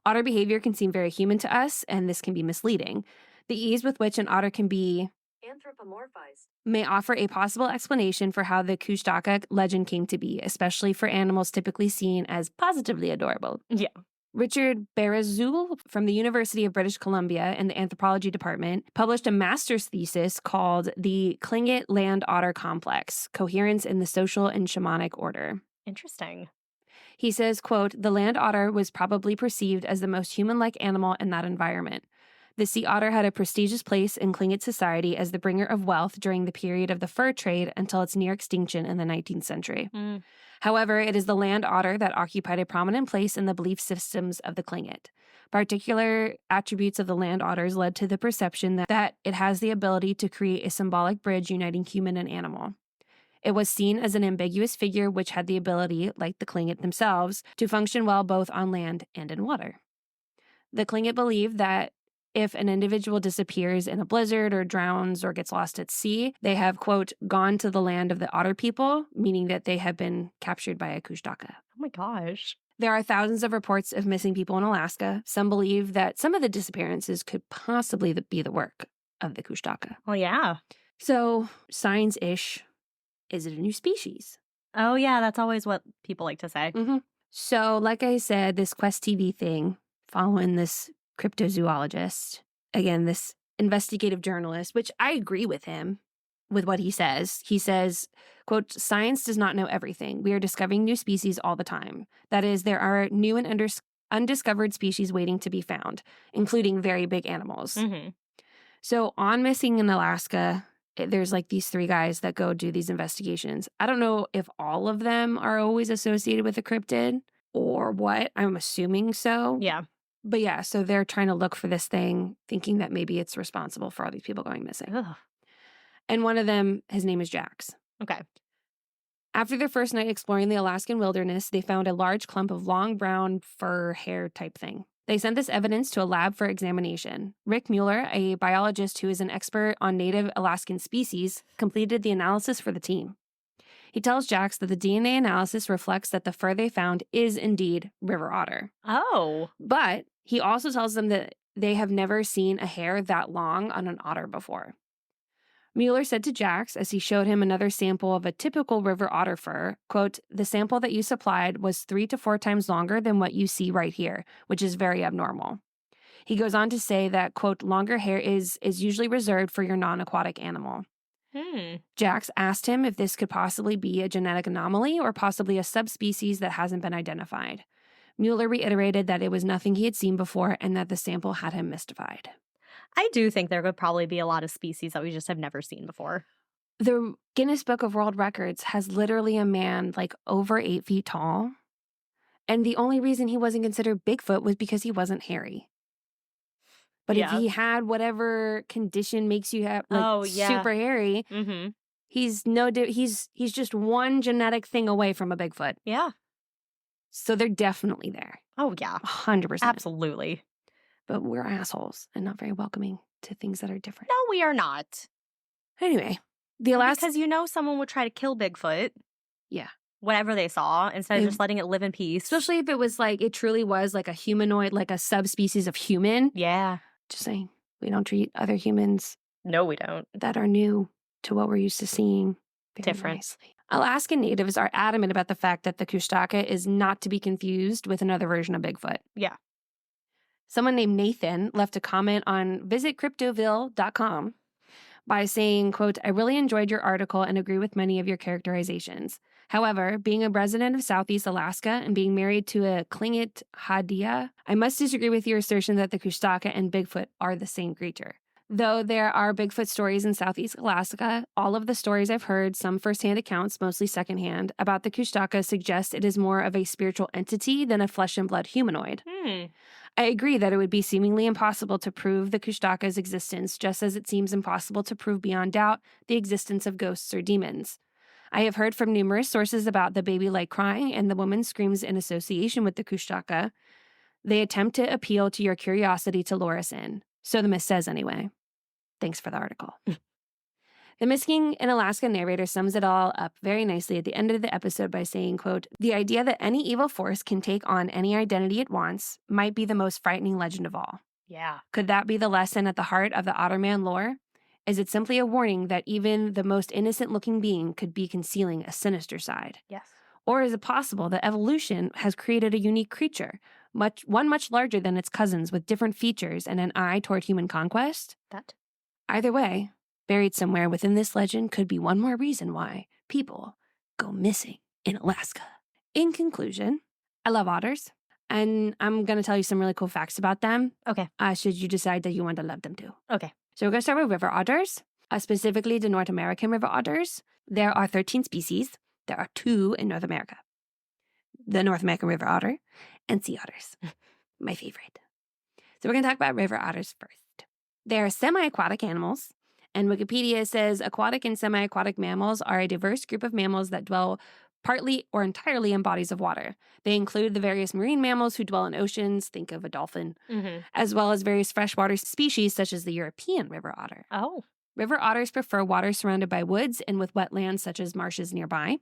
Otter behavior can seem very human to us, and this can be misleading. The ease with which an otter can be anthropomorphized may offer a possible explanation for how the Kushtaka legend came to be, especially for animals typically seen as positively adorable. Yeah. Richard Barazul from the University of British Columbia in the anthropology department published a master's thesis called The Tlingit Land Otter Complex, Coherence in the Social and Shamanic Order. Interesting. He says, quote, "The land otter was probably perceived as the most human-like animal in that environment. The sea otter had a prestigious place in Tlingit society as the bringer of wealth during the period of the fur trade until its near extinction in the 19th century. Mm. However, it is the land otter that occupied a prominent place in the belief systems of the Tlingit. Particular attributes of the land otters led to the perception that it has the ability to create a symbolic bridge uniting human and animal. It was seen as an ambiguous figure which had the ability, like the Tlingit themselves, to function well both on land and in water. The Tlingit believed that if an individual disappears in a blizzard or drowns or gets lost at sea, they have, quote, gone to the land of the otter people, meaning that they have been captured by a Kushtaka. Oh my gosh. There are thousands of reports of missing people in Alaska. Some believe that some of the disappearances could possibly be the work of the Kushtaka. Well, yeah. So, science-ish, is it a new species? Oh, yeah. That's always what people like to say. Mm-hmm. So, like I said, this Quest TV thing, following this cryptozoologist, again, this investigative journalist, which I agree with him with what he says. He says, quote, "Science does not know everything. We are discovering new species all the time. That is, there are new and undiscovered species waiting to be found, including very big animals." Mm-hmm. So on Missing in Alaska, there's like these 3 guys that go do these investigations. I don't know if all of them are always associated with a cryptid or what. I'm assuming so. Yeah. But yeah, so they're trying to look for this thing, thinking that maybe it's responsible for all these people going missing. Ugh. And one of them, his name is Jax. Okay. After their first night exploring the Alaskan wilderness, they found a large clump of long brown fur hair type thing. They sent this evidence to a lab for examination. Rick Mueller, a biologist who is an expert on native Alaskan species, completed the analysis for the team. He tells Jax that the DNA analysis reflects that the fur they found is indeed river otter. Oh. But he also tells them that they have never seen a hair that long on an otter before. Mueller said to Jax, as he showed him another sample of a typical river otter fur, quote, "The sample that you supplied was 3 to 4 times longer than what you see right here, which is very abnormal." He goes on to say that, quote, "Longer hair is usually reserved for your non-aquatic animal." Jax asked him if this could possibly be a genetic anomaly or possibly a subspecies that hasn't been identified. Mueller reiterated that it was nothing he had seen before and that the sample had him mystified. I do think there could probably be a lot of species that we just have never seen before. The Guinness Book of World Records has literally a man like over 8 feet tall. And the only reason he wasn't considered Bigfoot was because he wasn't hairy. But if he had whatever condition makes you have super hairy, Mm-hmm. he's just one genetic thing away from a Bigfoot. Yeah. So they're definitely there. Oh, yeah. 100%. Absolutely. But we're assholes and not very welcoming to things that are different. No, we are not. Anyway, the Alaskan... Because someone would try to kill Bigfoot. Yeah. Whatever they saw, instead of just letting it live in peace. Especially if it was like, it truly was like a humanoid, like a subspecies of human. Yeah. Just saying, we don't treat other humans. No, we don't. That are new to what we're used to seeing very different. Nicely. Alaskan natives are adamant about the fact that the Kushtaka is not to be confused with another version of Bigfoot. Yeah. Someone named Nathan left a comment on visitcryptoville.com by saying, quote, I really enjoyed your article and agree with many of your characterizations. However, being a resident of Southeast Alaska and being married to a Tlingit Hadia, I must disagree with your assertion that the Kushtaka and Bigfoot are the same creature. Though there are Bigfoot stories in Southeast Alaska, all of the stories I've heard, some firsthand accounts, mostly secondhand, about the Kushtaka suggest it is more of a spiritual entity than a flesh and blood humanoid. I agree that it would be seemingly impossible to prove the Kushtaka's existence, just as it seems impossible to prove beyond doubt the existence of ghosts or demons. I have heard from numerous sources about the baby-like crying and the woman's screams in association with the Kushtaka. They attempt to appeal to your curiosity to lure us in. So the myth says anyway. Thanks for the article. The Missing in Alaska narrator sums it all up very nicely at the end of the episode by saying, quote, the idea that any evil force can take on any identity it wants might be the most frightening legend of all. Yeah. Could that be the lesson at the heart of the otter-man lore? Is it simply a warning that even the most innocent-looking being could be concealing a sinister side? Yes. Or is it possible that evolution has created a unique creature, one much larger than its cousins with different features and an eye toward human conquest? That. Either way, buried somewhere within this legend could be one more reason why people go missing in Alaska. In conclusion, I love otters, and I'm going to tell you some really cool facts about them. Okay. Should you decide that you want to love them too. Okay. So we're going to start with river otters, specifically the North American river otters. There are 13 species. There are 2 in North America. The North American river otter and sea otters, my favorite. So we're going to talk about river otters first. They're semi-aquatic animals, and Wikipedia says aquatic and semi-aquatic mammals are a diverse group of mammals that dwell partly or entirely in bodies of water. They include the various marine mammals who dwell in oceans, think of a dolphin, as well as various freshwater species such as the European river otter. Oh. River otters prefer water surrounded by woods and with wetlands such as marshes nearby.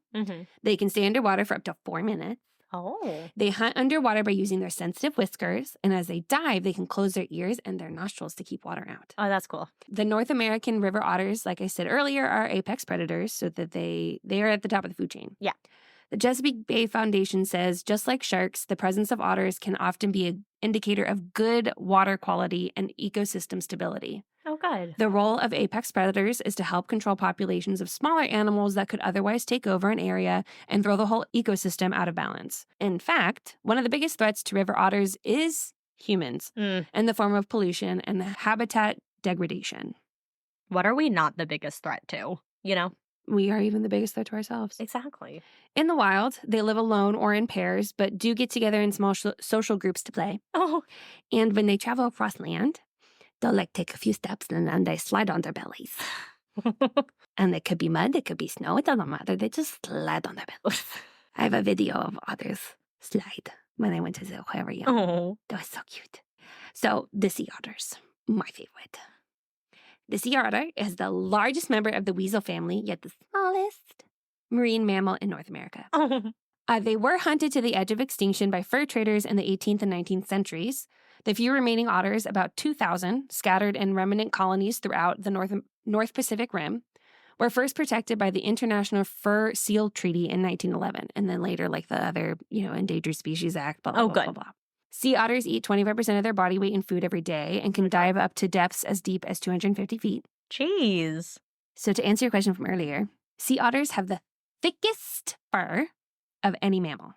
They can stay underwater for up to 4 minutes. Oh. They hunt underwater by using their sensitive whiskers, and as they dive, they can close their ears and their nostrils to keep water out. Oh, that's cool. The North American river otters, like I said earlier, are apex predators, so that they are at the top of the food chain. Yeah. The Chesapeake Bay Foundation says, just like sharks, the presence of otters can often be an indicator of good water quality and ecosystem stability. Oh, good. The role of apex predators is to help control populations of smaller animals that could otherwise take over an area and throw the whole ecosystem out of balance. In fact, one of the biggest threats to river otters is humans in the form of pollution and habitat degradation. What are we not the biggest threat to? You know? We are even the biggest threat to ourselves. Exactly. In the wild, they live alone or in pairs, but do get together in small social groups to play. Oh. And when they travel across land, they'll take a few steps and then they slide on their bellies. And it could be mud, it could be snow, it doesn't matter. They just slide on their bellies. I have a video of otters slide when I went to the aquarium. Oh. That was so cute. So the sea otters, my favorite. The sea otter is the largest member of the weasel family, yet the smallest marine mammal in North America. Oh. They were hunted to the edge of extinction by fur traders in the 18th and 19th centuries. The few remaining otters, about 2,000, scattered in remnant colonies throughout the North Pacific Rim, were first protected by the International Fur Seal Treaty in 1911, and then later, the other, Endangered Species Act, blah, blah, blah, blah, blah. Sea otters eat 25% of their body weight in food every day and can dive up to depths as deep as 250 feet. Jeez. So to answer your question from earlier, sea otters have the thickest fur of any mammal.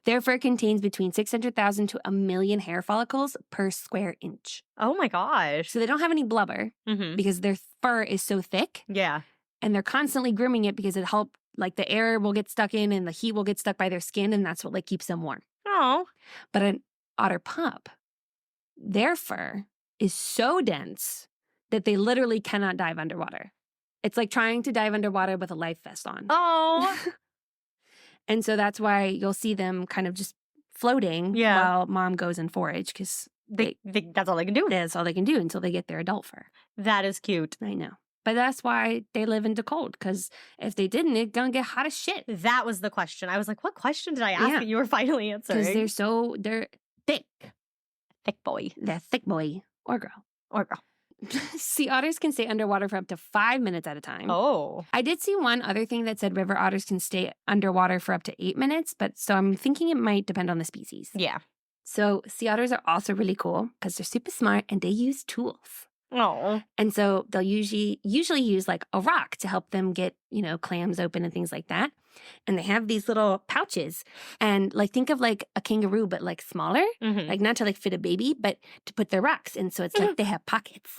Their fur contains between 600,000 to 1 million hair follicles per square inch. Oh my gosh. So they don't have any blubber because their fur is so thick. Yeah. And they're constantly grooming it because it helps, the air will get stuck in and the heat will get stuck by their skin, and that's what keeps them warm. Oh. But an otter pup, their fur is so dense that they literally cannot dive underwater. It's like trying to dive underwater with a life vest on. Oh. And so that's why you'll see them kind of just floating while mom goes and forage, because that's all they can do. That's all they can do until they get their adult fur. That is cute. I know. But that's why they live in the cold, because if they didn't, it's going to get hot as shit. That was the question. I was like, what question did I ask that you were finally answering? Because they're thick. Thick boy. They're thick boy or girl. Or girl. Sea otters can stay underwater for up to 5 minutes at a time. Oh. I did see one other thing that said river otters can stay underwater for up to 8 minutes, but so I'm thinking it might depend on the species. Yeah. So sea otters are also really cool because they're super smart and they use tools. Oh. And so they'll usually use like a rock to help them get, clams open and things like that. And they have these little pouches. And like think of like a kangaroo, but like smaller, Mhm. like not to like fit a baby, but to put their rocks. And so it's like they have pockets.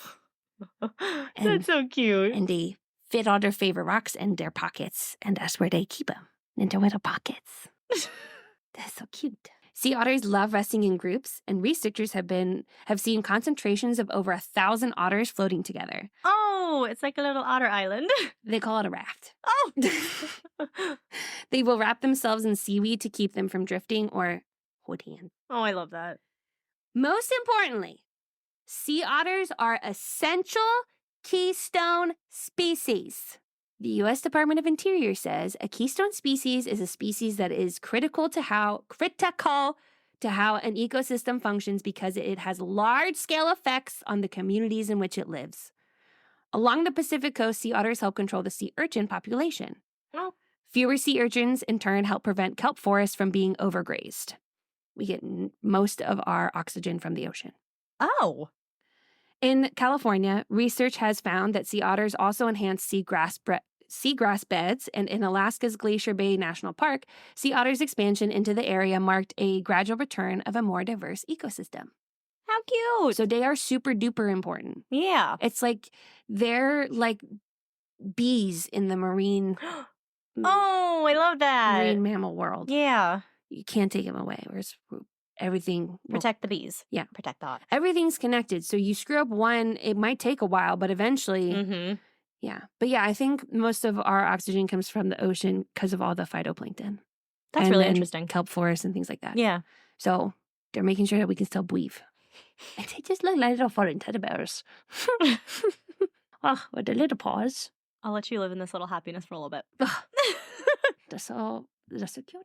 That's so cute. And they fit all their favorite rocks in their pockets. And that's where they keep them, in their little pockets. That's so cute. Sea otters love resting in groups, and researchers have seen concentrations of over 1,000 otters floating together. Oh, it's like a little otter island. They call it a raft. Oh. They will wrap themselves in seaweed to keep them from drifting or hold hands. Oh, I love that. Most importantly, sea otters are essential keystone species. The U.S. Department of Interior says a keystone species is a species that is critical to how an ecosystem functions because it has large-scale effects on the communities in which it lives. Along the Pacific coast, sea otters help control the sea urchin population. Oh. Fewer sea urchins, in turn, help prevent kelp forests from being overgrazed. We get most of our oxygen from the ocean. Oh. In California, research has found that sea otters also enhance seagrass beds, and in Alaska's Glacier Bay National Park, sea otters' expansion into the area marked a gradual return of a more diverse ecosystem. How cute. So they are super duper important. Yeah. It's like they're like bees in the marine Oh, I love that. marine mammal world. Yeah. You can't take them away. Whereas everything Protect the bees. Yeah. Protect the otter. Everything's connected. So you screw up one, it might take a while, but eventually, Mm-hmm. yeah. But yeah, I think most of our oxygen comes from the ocean because of all the phytoplankton. That's And really then interesting. Kelp forests and things like that. Yeah. So they're making sure that we can still breathe. And they just look like little foreign teddy bears. Oh, with the little paws. I'll let you live in this little happiness for a little bit. They're so cute.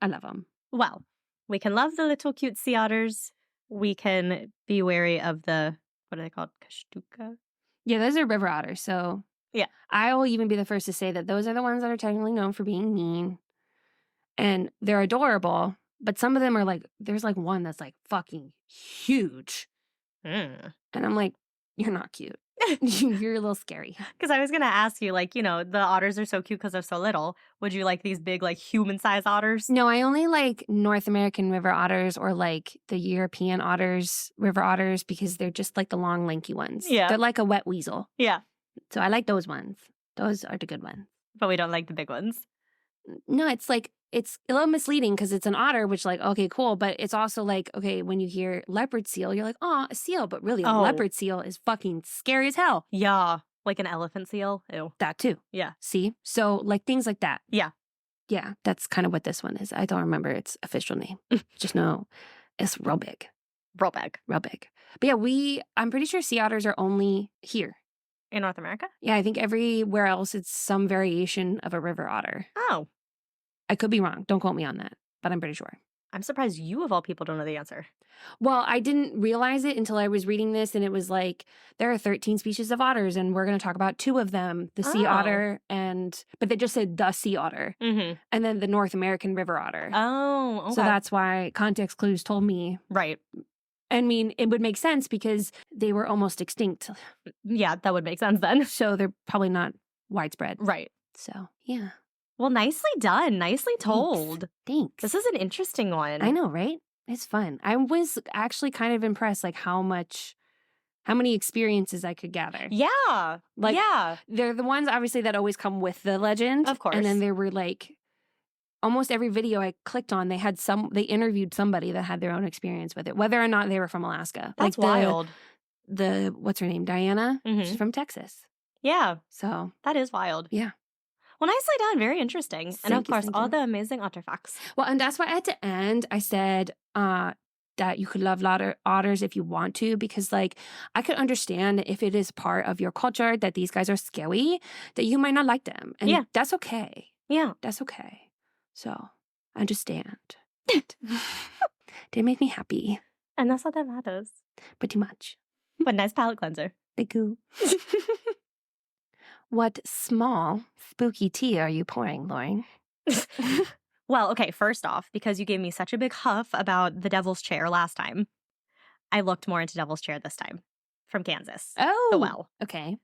I love them. Well, we can love the little cute sea otters. We can be wary of the, what are they called? Kushtaka? Yeah, those are river otters. So yeah, I will even be the first to say that those are the ones that are technically known for being mean. And they're adorable. But some of them are like, there's like one that's like fucking huge. And I'm like, you're not cute. You're a little scary. Because I was going to ask you, like, the otters are so cute because they're so little. Would you like these big, like, human-sized otters? No, I only like North American river otters or like the European river otters, because they're just like the long, lanky ones. Yeah. They're like a wet weasel. Yeah. So I like those ones. Those are the good ones. But we don't like the big ones. No, it's like, it's a little misleading because it's an otter, which like, okay, cool. But it's also like, okay, when you hear leopard seal, you're like, oh, a seal. But really, a leopard seal is fucking scary as hell. Yeah. Like an elephant seal. Ew. That too. Yeah. See? So like things like that. Yeah. Yeah. That's kind of what this one is. I don't remember its official name. Just know it's real big. Real big. Real big. But yeah, I'm pretty sure sea otters are only here. In North America? Yeah, I think everywhere else it's some variation of a river otter. Oh. I could be wrong. Don't quote me on that, but I'm pretty sure. I'm surprised you, of all people, don't know the answer. Well, I didn't realize it until I was reading this, and it was like, there are 13 species of otters, and we're going to talk about 2 of them, the sea otter, but they just said the sea otter, and then the North American river otter. Oh, okay. So that's why context clues told me. Right. I mean, it would make sense because they were almost extinct. Yeah, that would make sense then. So they're probably not widespread. Right. So, yeah. Well, nicely done. Nicely told. Thanks. This is an interesting one. I know, right? It's fun. I was actually kind of impressed, like how many experiences I could gather. Yeah. Like, yeah. They're the ones, obviously, that always come with the legend. Of course. And then there were like, almost every video I clicked on, they interviewed somebody that had their own experience with it, whether or not they were from Alaska. That's like wild. What's her name? Diana? Mm-hmm. She's from Texas. Yeah. So. That is wild. Yeah. Well, nicely done. Very interesting. And of course, all the amazing otter facts. Well, and that's why at the end I said that you could love otters if you want to, because like I could understand if it is part of your culture that these guys are scary, that you might not like them. And that's okay. Yeah. That's okay. So I understand. They make me happy. And that's all that matters. Pretty much. But nice palate cleanser. Thank you. What small, spooky tea are you pouring, Lauren? Well, okay, first off, because you gave me such a big huff about the devil's chair last time, I looked more into devil's chair this time. from Kansas. Oh. The well. Okay.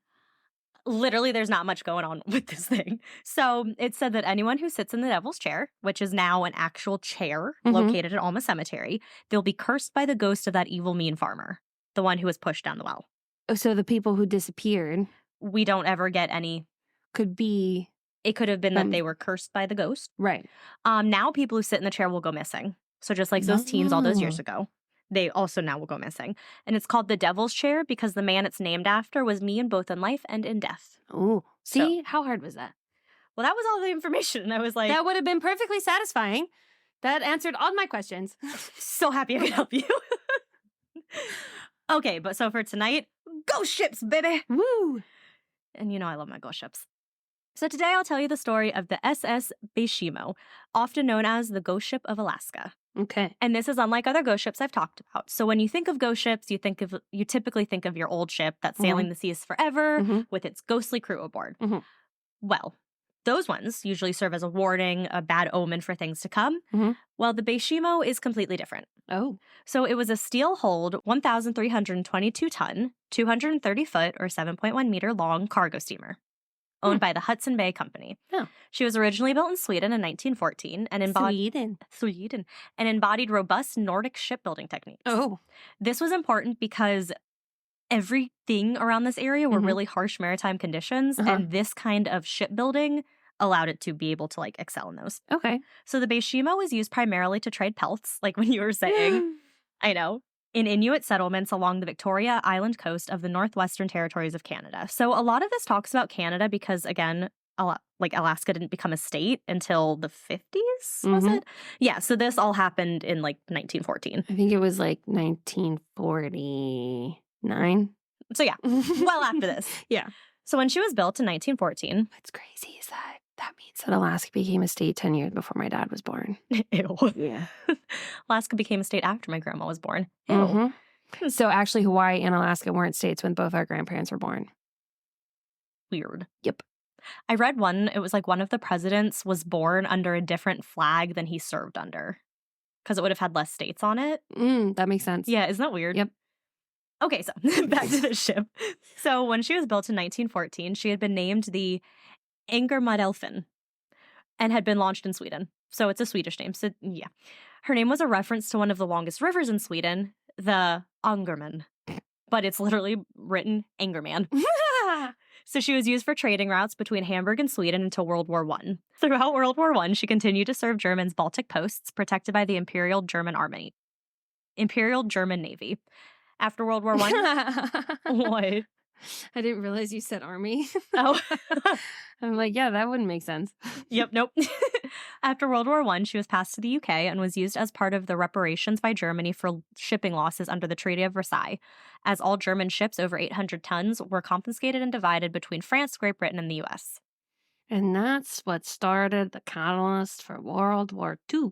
Literally, there's not much going on with this thing. So it said that anyone who sits in the devil's chair, which is now an actual chair located at Alma Cemetery, they'll be cursed by the ghost of that evil, mean farmer, the one who was pushed down the well. Oh, so the people who disappeared We don't ever get any. could be. It could have been that they were cursed by the ghost. Right. Now people who sit in the chair will go missing. So just like those teens all those years ago, they also now will go missing. And it's called the Devil's Chair because the man it's named after was mean both in life and in death. Oh, see, how hard was that? Well, that was all the information. And I was like, that would have been perfectly satisfying. That answered all my questions. So happy I could help you. Okay, but so for tonight, ghost ships, baby. Woo! And you know I love my ghost ships. So today I'll tell you the story of the SS Baychimo, often known as the ghost ship of Alaska. Okay. And this is unlike other ghost ships I've talked about. So when you think of ghost ships, you typically think of your old ship that's sailing the seas forever with its ghostly crew aboard. Well, those ones usually serve as a warning, a bad omen for things to come. Well, the Baychimo is completely different. Oh. So it was a steel-hulled, 1,322-ton, 230-foot or 7.1 meter long cargo steamer owned by the Hudson Bay Company. Oh. She was originally built in Sweden in 1914 and embodied robust Nordic shipbuilding techniques. Oh. This was important because everything around this area were really harsh maritime conditions, and this kind of shipbuilding allowed it to be able to excel in those. Okay. So the Baychimo was used primarily to trade pelts, like when you were saying. I know. In Inuit settlements along the Victoria Island coast of the Northwestern Territories of Canada. So a lot of this talks about Canada because, again, Alaska didn't become a state until the 50s, was it? Yeah, so this all happened in 1914. I think it was 1949. So yeah, well after this. Yeah. So when she was built in 1914. What's crazy is that means that Alaska became a state 10 years before my dad was born. Ew. Yeah. Alaska became a state after my grandma was born. Ew. So actually Hawaii and Alaska weren't states when both our grandparents were born. Weird. Yep. I read one, it was one of the presidents was born under a different flag than he served under because it would have had less states on it. That makes sense. Yeah, isn't that weird? Yep. Okay, so back to the ship. So when she was built in 1914, she had been named the Ingermuddelfen and had been launched in Sweden. So it's a Swedish name. So yeah. Her name was a reference to one of the longest rivers in Sweden, the Angerman. But it's literally written Angerman. So she was used for trading routes between Hamburg and Sweden until World War I. Throughout World War I, she continued to serve Germans' Baltic posts, protected by the Imperial German Navy. After World War I, what? I didn't realize you said army. Oh. I'm like, yeah, that wouldn't make sense. Yep, nope. After World War I, she was passed to the UK and was used as part of the reparations by Germany for shipping losses under the Treaty of Versailles, as all German ships over 800 tons were confiscated and divided between France, Great Britain, and the US. And that's what started the catalyst for World War II.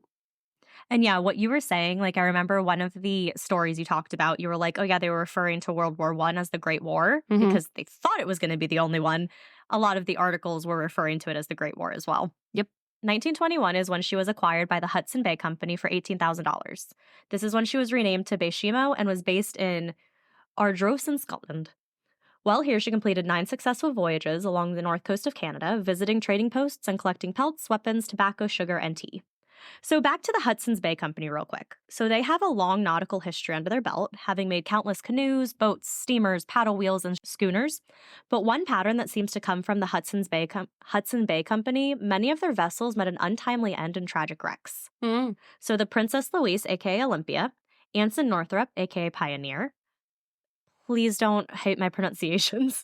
And yeah, what you were saying, I remember one of the stories you talked about, you were like, oh yeah, they were referring to World War I as the Great War because they thought it was going to be the only one. A lot of the articles were referring to it as the Great War as well. Yep. 1921 is when she was acquired by the Hudson Bay Company for $18,000. This is when she was renamed to Baychimo and was based in Ardros in Scotland. While here, she completed 9 successful voyages along the north coast of Canada, visiting trading posts and collecting pelts, weapons, tobacco, sugar, and tea. So back to the Hudson's Bay Company real quick. So they have a long nautical history under their belt, having made countless canoes, boats, steamers, paddle wheels, and schooners. But one pattern that seems to come from the Hudson Bay Company, many of their vessels met an untimely end in tragic wrecks. So the Princess Louise, a.k.a. Olympia, Anson Northrop, a.k.a. Pioneer, please don't hate my pronunciations,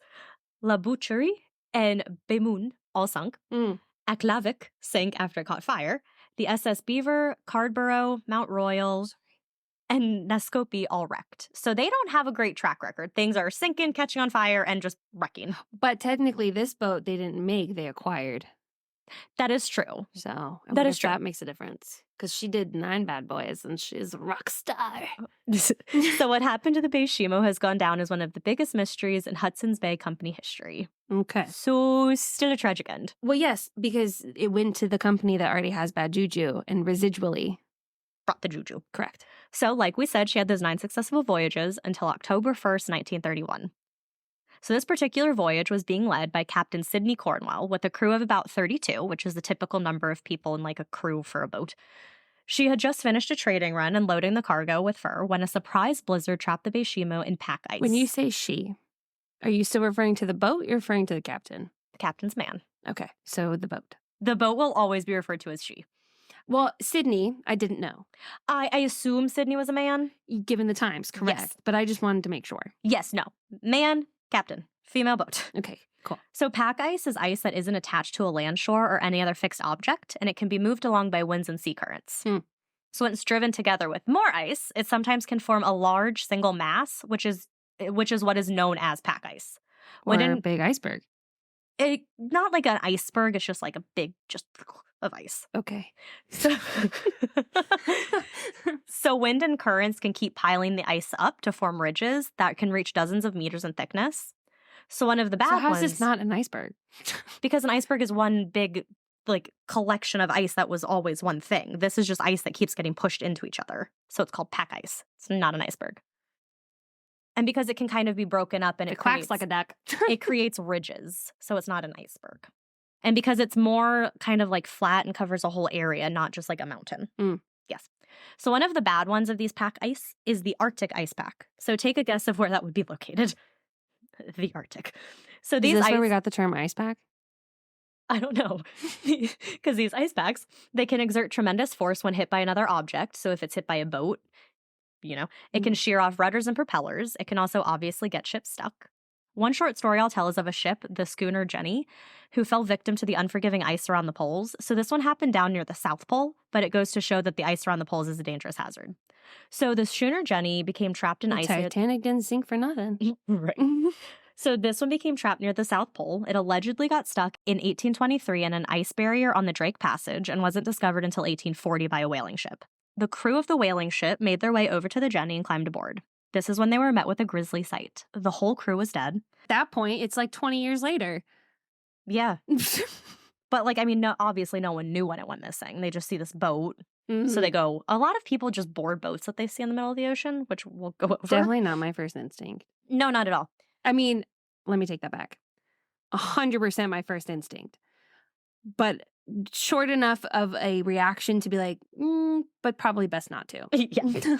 La Boucherie, and Bemoun all sunk. Aklavik sank after it caught fire. The SS Beaver, Cardborough, Mount Royal, and Nascope all wrecked. So they don't have a great track record. Things are sinking, catching on fire, and just wrecking. But technically, this boat they didn't make, they acquired. That is true. So that is true. That makes a difference. Because she did 9 bad boys, and she's a rock star. So what happened to the Baychimo has gone down as one of the biggest mysteries in Hudson's Bay Company history. Okay. So still a tragic end. Well, yes, because it went to the company that already has bad juju and residually brought the juju. Correct. So, like we said, she had those 9 successful voyages until October 1st, 1931. So, this particular voyage was being led by Captain Sidney Cornwell with a crew of about 32, which is the typical number of people in like a crew for a boat. She had just finished a trading run and loading the cargo with fur when a surprise blizzard trapped the Baychimo in pack ice. When you say she, are you still referring to the boat? You're referring to the captain? The captain's man. Okay, so the boat. The boat will always be referred to as she. Well, Sydney, I didn't know. I assume Sydney was a man. Given the times, correct. Yes. But I just wanted to make sure. Yes, no. Man, captain, female boat. Okay, cool. So pack ice is ice that isn't attached to a land shore or any other fixed object, and it can be moved along by winds and sea currents. So when it's driven together with more ice, it sometimes can form a large single mass, which is what is known as pack ice. Or a big iceberg. Not like an iceberg, it's just like a big, just of ice. Okay. So wind and currents can keep piling the ice up to form ridges that can reach dozens of meters in thickness. So one of the bad ones... So how's this not an iceberg? Because an iceberg is one big, like, collection of ice that was always one thing. This is just ice that keeps getting pushed into each other. So it's called pack ice. It's not an iceberg. And because it can kind of be broken up and it quacks like a duck. It creates ridges. So it's not an iceberg. And because it's more kind of like flat and covers a whole area, not just like a mountain. Yes. So one of the bad ones of these pack ice is the Arctic ice pack. So take a guess of where that would be located. The Arctic. So these Is this where we got the term ice pack? I don't know. Because these ice packs, they can exert tremendous force when hit by another object. So if it's hit by a boat, it can shear off rudders and propellers. It can also obviously get ships stuck. One short story I'll tell is of a ship, the schooner Jenny, who fell victim to the unforgiving ice around the poles. So this one happened down near the South Pole, but it goes to show that the ice around the poles is a dangerous hazard. So the schooner Jenny became trapped in ice. Titanic didn't sink for nothing. Right. So this one became trapped near the South Pole. It allegedly got stuck in 1823 in an ice barrier on the Drake Passage and wasn't discovered until 1840 by a whaling ship. The crew of the whaling ship made their way over to the Jenny and climbed aboard. This is when they were met with a grisly sight. The whole crew was dead. At that point, it's like 20 years later. Yeah. But, obviously no one knew when it went missing. They just see this boat. So they go, a lot of people just board boats that they see in the middle of the ocean, which we'll go over. Definitely not my first instinct. No, not at all. I mean, let me take that back. 100% my first instinct. But short enough of a reaction to be like, but probably best not to. Yeah.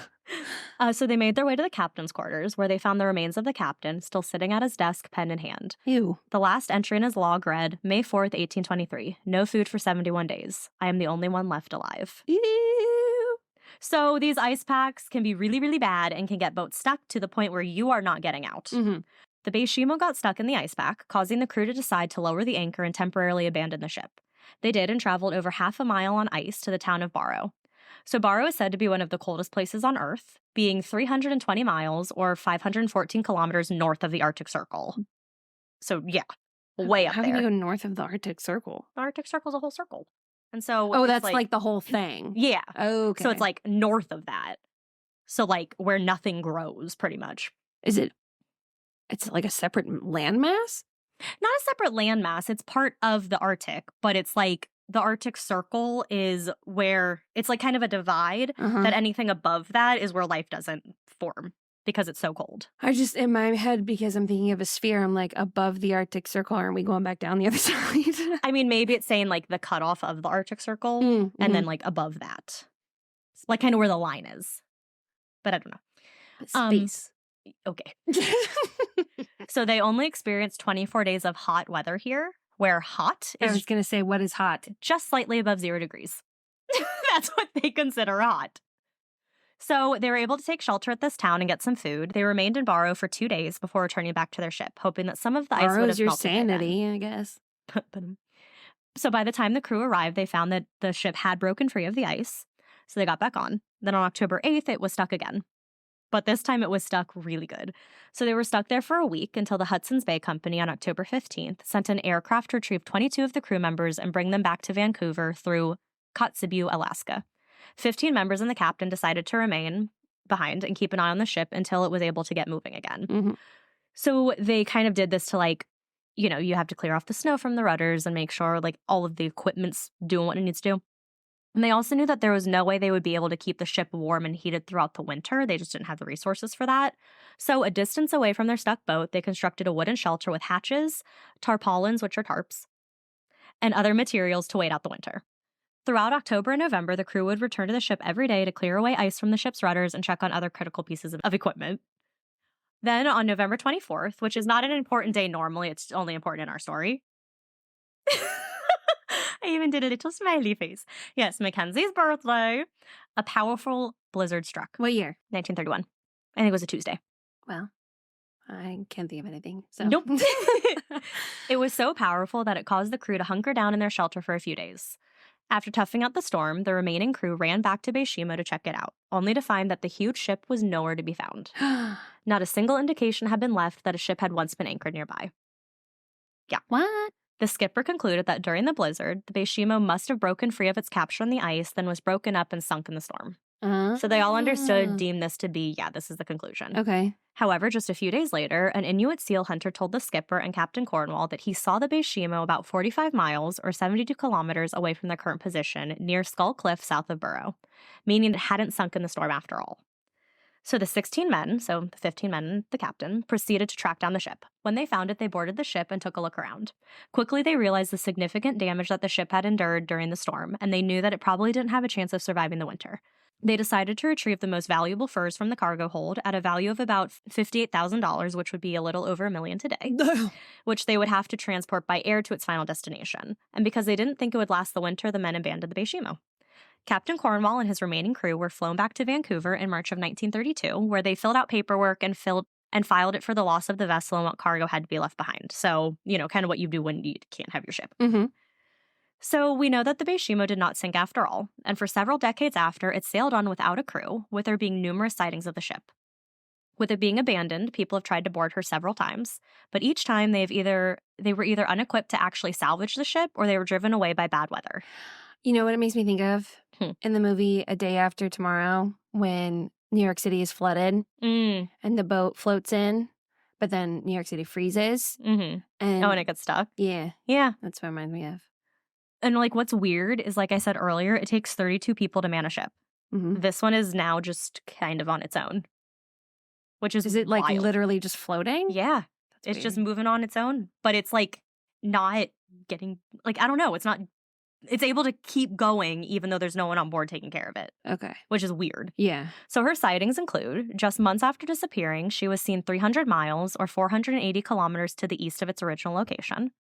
So they made their way to the captain's quarters, where they found the remains of the captain still sitting at his desk, pen in hand. Ew. The last entry in his log read, May 4th, 1823. No food for 71 days. I am the only one left alive. Ew. So these ice packs can be really, really bad and can get boats stuck to the point where you are not getting out. The Baychimo got stuck in the ice pack, causing the crew to decide to lower the anchor and temporarily abandon the ship. They did and traveled over half a mile on ice to the town of Barrow. So Barrow is said to be one of the coldest places on Earth, being 320 miles or 514 kilometers north of the Arctic Circle. So yeah, way up How there. can you go north of the Arctic Circle? The Arctic Circle's a whole circle. And so oh, that's like the whole thing. Yeah. Okay. So it's like north of that. So like where nothing grows, pretty much. It's like a separate landmass? Not a separate landmass. It's part of the Arctic, but it's like the Arctic Circle is where it's like kind of a divide that anything above that is where life doesn't form because it's so cold. I just, in my head, because I'm thinking of a sphere, I'm like, above the Arctic Circle, aren't we going back down the other side? I mean, maybe it's saying like the cutoff of the Arctic Circle and then like above that. It's like kind of where the line is. But I don't know. Space. Okay. So they only experienced 24 days of hot weather here, where hot is... I was going to say, what is hot? Just slightly above 0 degrees. That's what they consider hot. So they were able to take shelter at this town and get some food. They remained in Barrow for 2 days before returning back to their ship, hoping that some of the ice would have your melted by then. sanity, I guess. So by the time the crew arrived, they found that the ship had broken free of the ice. So they got back on. Then on October 8th, it was stuck again. But this time it was stuck really good. So they were stuck there for a week until the Hudson's Bay Company on October 15th sent an aircraft to retrieve 22 of the crew members and bring them back to Vancouver through Kotzebue, Alaska. 15 members and the captain decided to remain behind and keep an eye on the ship until it was able to get moving again. So they kind of did this to like, you have to clear off the snow from the rudders and make sure like all of the equipment's doing what it needs to do. And they also knew that there was no way they would be able to keep the ship warm and heated throughout the winter. They just didn't have the resources for that. So, a distance away from their stuck boat, they constructed a wooden shelter with hatches, tarpaulins, which are tarps, and other materials to wait out the winter. Throughout October and November, the crew would return to the ship every day to clear away ice from the ship's rudders and check on other critical pieces of equipment. Then, on November 24th, which is not an important day normally, it's only important in our story. I even did a little smiley face. Yes, Mackenzie's birthday. A powerful blizzard struck. What year? 1931. I think it was a Tuesday. Well, I can't think of anything. So. Nope. It was so powerful that it caused the crew to hunker down in their shelter for a few days. After toughing out the storm, the remaining crew ran back to Baychimo to check it out, only to find that the huge ship was nowhere to be found. Not a single indication had been left that a ship had once been anchored nearby. Yeah. What? The skipper concluded that during the blizzard, the Baychimo must have broken free of its capture on the ice, then was broken up and sunk in the storm. So they all deemed this to be, this is the conclusion. Okay. However, just a few days later, an Inuit seal hunter told the skipper and Captain Cornwall that he saw the Baychimo about 45 miles or 72 kilometers away from their current position near Skull Cliff south of Burrow, meaning it hadn't sunk in the storm after all. So the 16 men, so the 15 men and the captain, proceeded to track down the ship. When they found it, they boarded the ship and took a look around. Quickly, they realized the significant damage that the ship had endured during the storm, and they knew that it probably didn't have a chance of surviving the winter. They decided to retrieve the most valuable furs from the cargo hold at a value of about $58,000, which would be a little over $1 million today, which they would have to transport by air to its final destination. And because they didn't think it would last the winter, the men abandoned the Baychimo. Captain Cornwall and his remaining crew were flown back to Vancouver in March of 1932, where they filled out paperwork and filed it for the loss of the vessel and what cargo had to be left behind. So, kind of what you do when you can't have your ship. Mm-hmm. So we know that the Baychimo did not sink after all, and for several decades after, it sailed on without a crew, with there being numerous sightings of the ship. With it being abandoned, people have tried to board her several times, but each time they were either unequipped to actually salvage the ship or they were driven away by bad weather. You know what it makes me think of? In the movie A Day After Tomorrow, when New York City is flooded and the boat floats in, but then New York City freezes. Mm-hmm. And it gets stuck. Yeah. Yeah. That's what it reminds me of. And what's weird is, like I said earlier, it takes 32 people to man a ship. Mm-hmm. This one is now just kind of on its own. Which is it wild. Literally just floating? Yeah. That's it's weird. just moving on its own. But it's not getting, I don't know. It's able to keep going even though there's no one on board taking care of it. Okay. Which is weird. Yeah. So her sightings include, just months after disappearing, she was seen 300 miles or 480 kilometers to the east of its original location.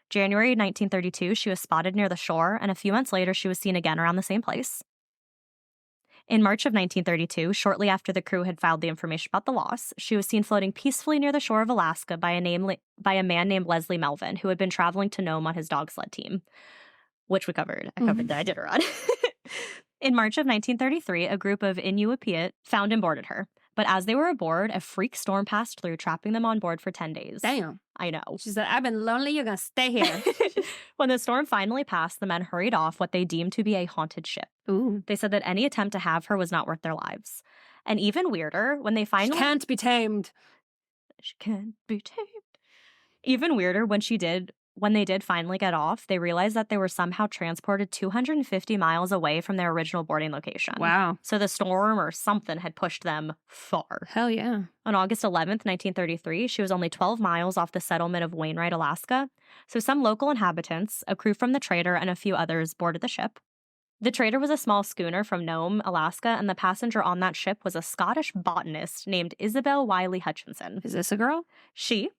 January 1932, she was spotted near the shore, and a few months later, she was seen again around the same place. In March of 1932, shortly after the crew had filed the information about the loss, she was seen floating peacefully near the shore of Alaska by a man named Leslie Melvin, who had been traveling to Nome on his dog sled team, which we covered. I covered that. I did her on. In March of 1933, a group of Inuit found and boarded her. But as they were aboard, a freak storm passed through, trapping them on board for 10 days. Damn. I know. She said, I've been lonely. You're going to stay here. When the storm finally passed, the men hurried off what they deemed to be a haunted ship. Ooh. They said that any attempt to have her was not worth their lives. And even weirder, when they finally... She can't be tamed. She can't be tamed. Even weirder, when they did finally get off, they realized that they were somehow transported 250 miles away from their original boarding location. Wow. So the storm or something had pushed them far. Hell yeah. On August 11th, 1933, she was only 12 miles off the settlement of Wainwright, Alaska. So some local inhabitants, a crew from the trader, and a few others boarded the ship. The trader was a small schooner from Nome, Alaska, and the passenger on that ship was a Scottish botanist named Isabel Wiley Hutchinson. Is this a girl? She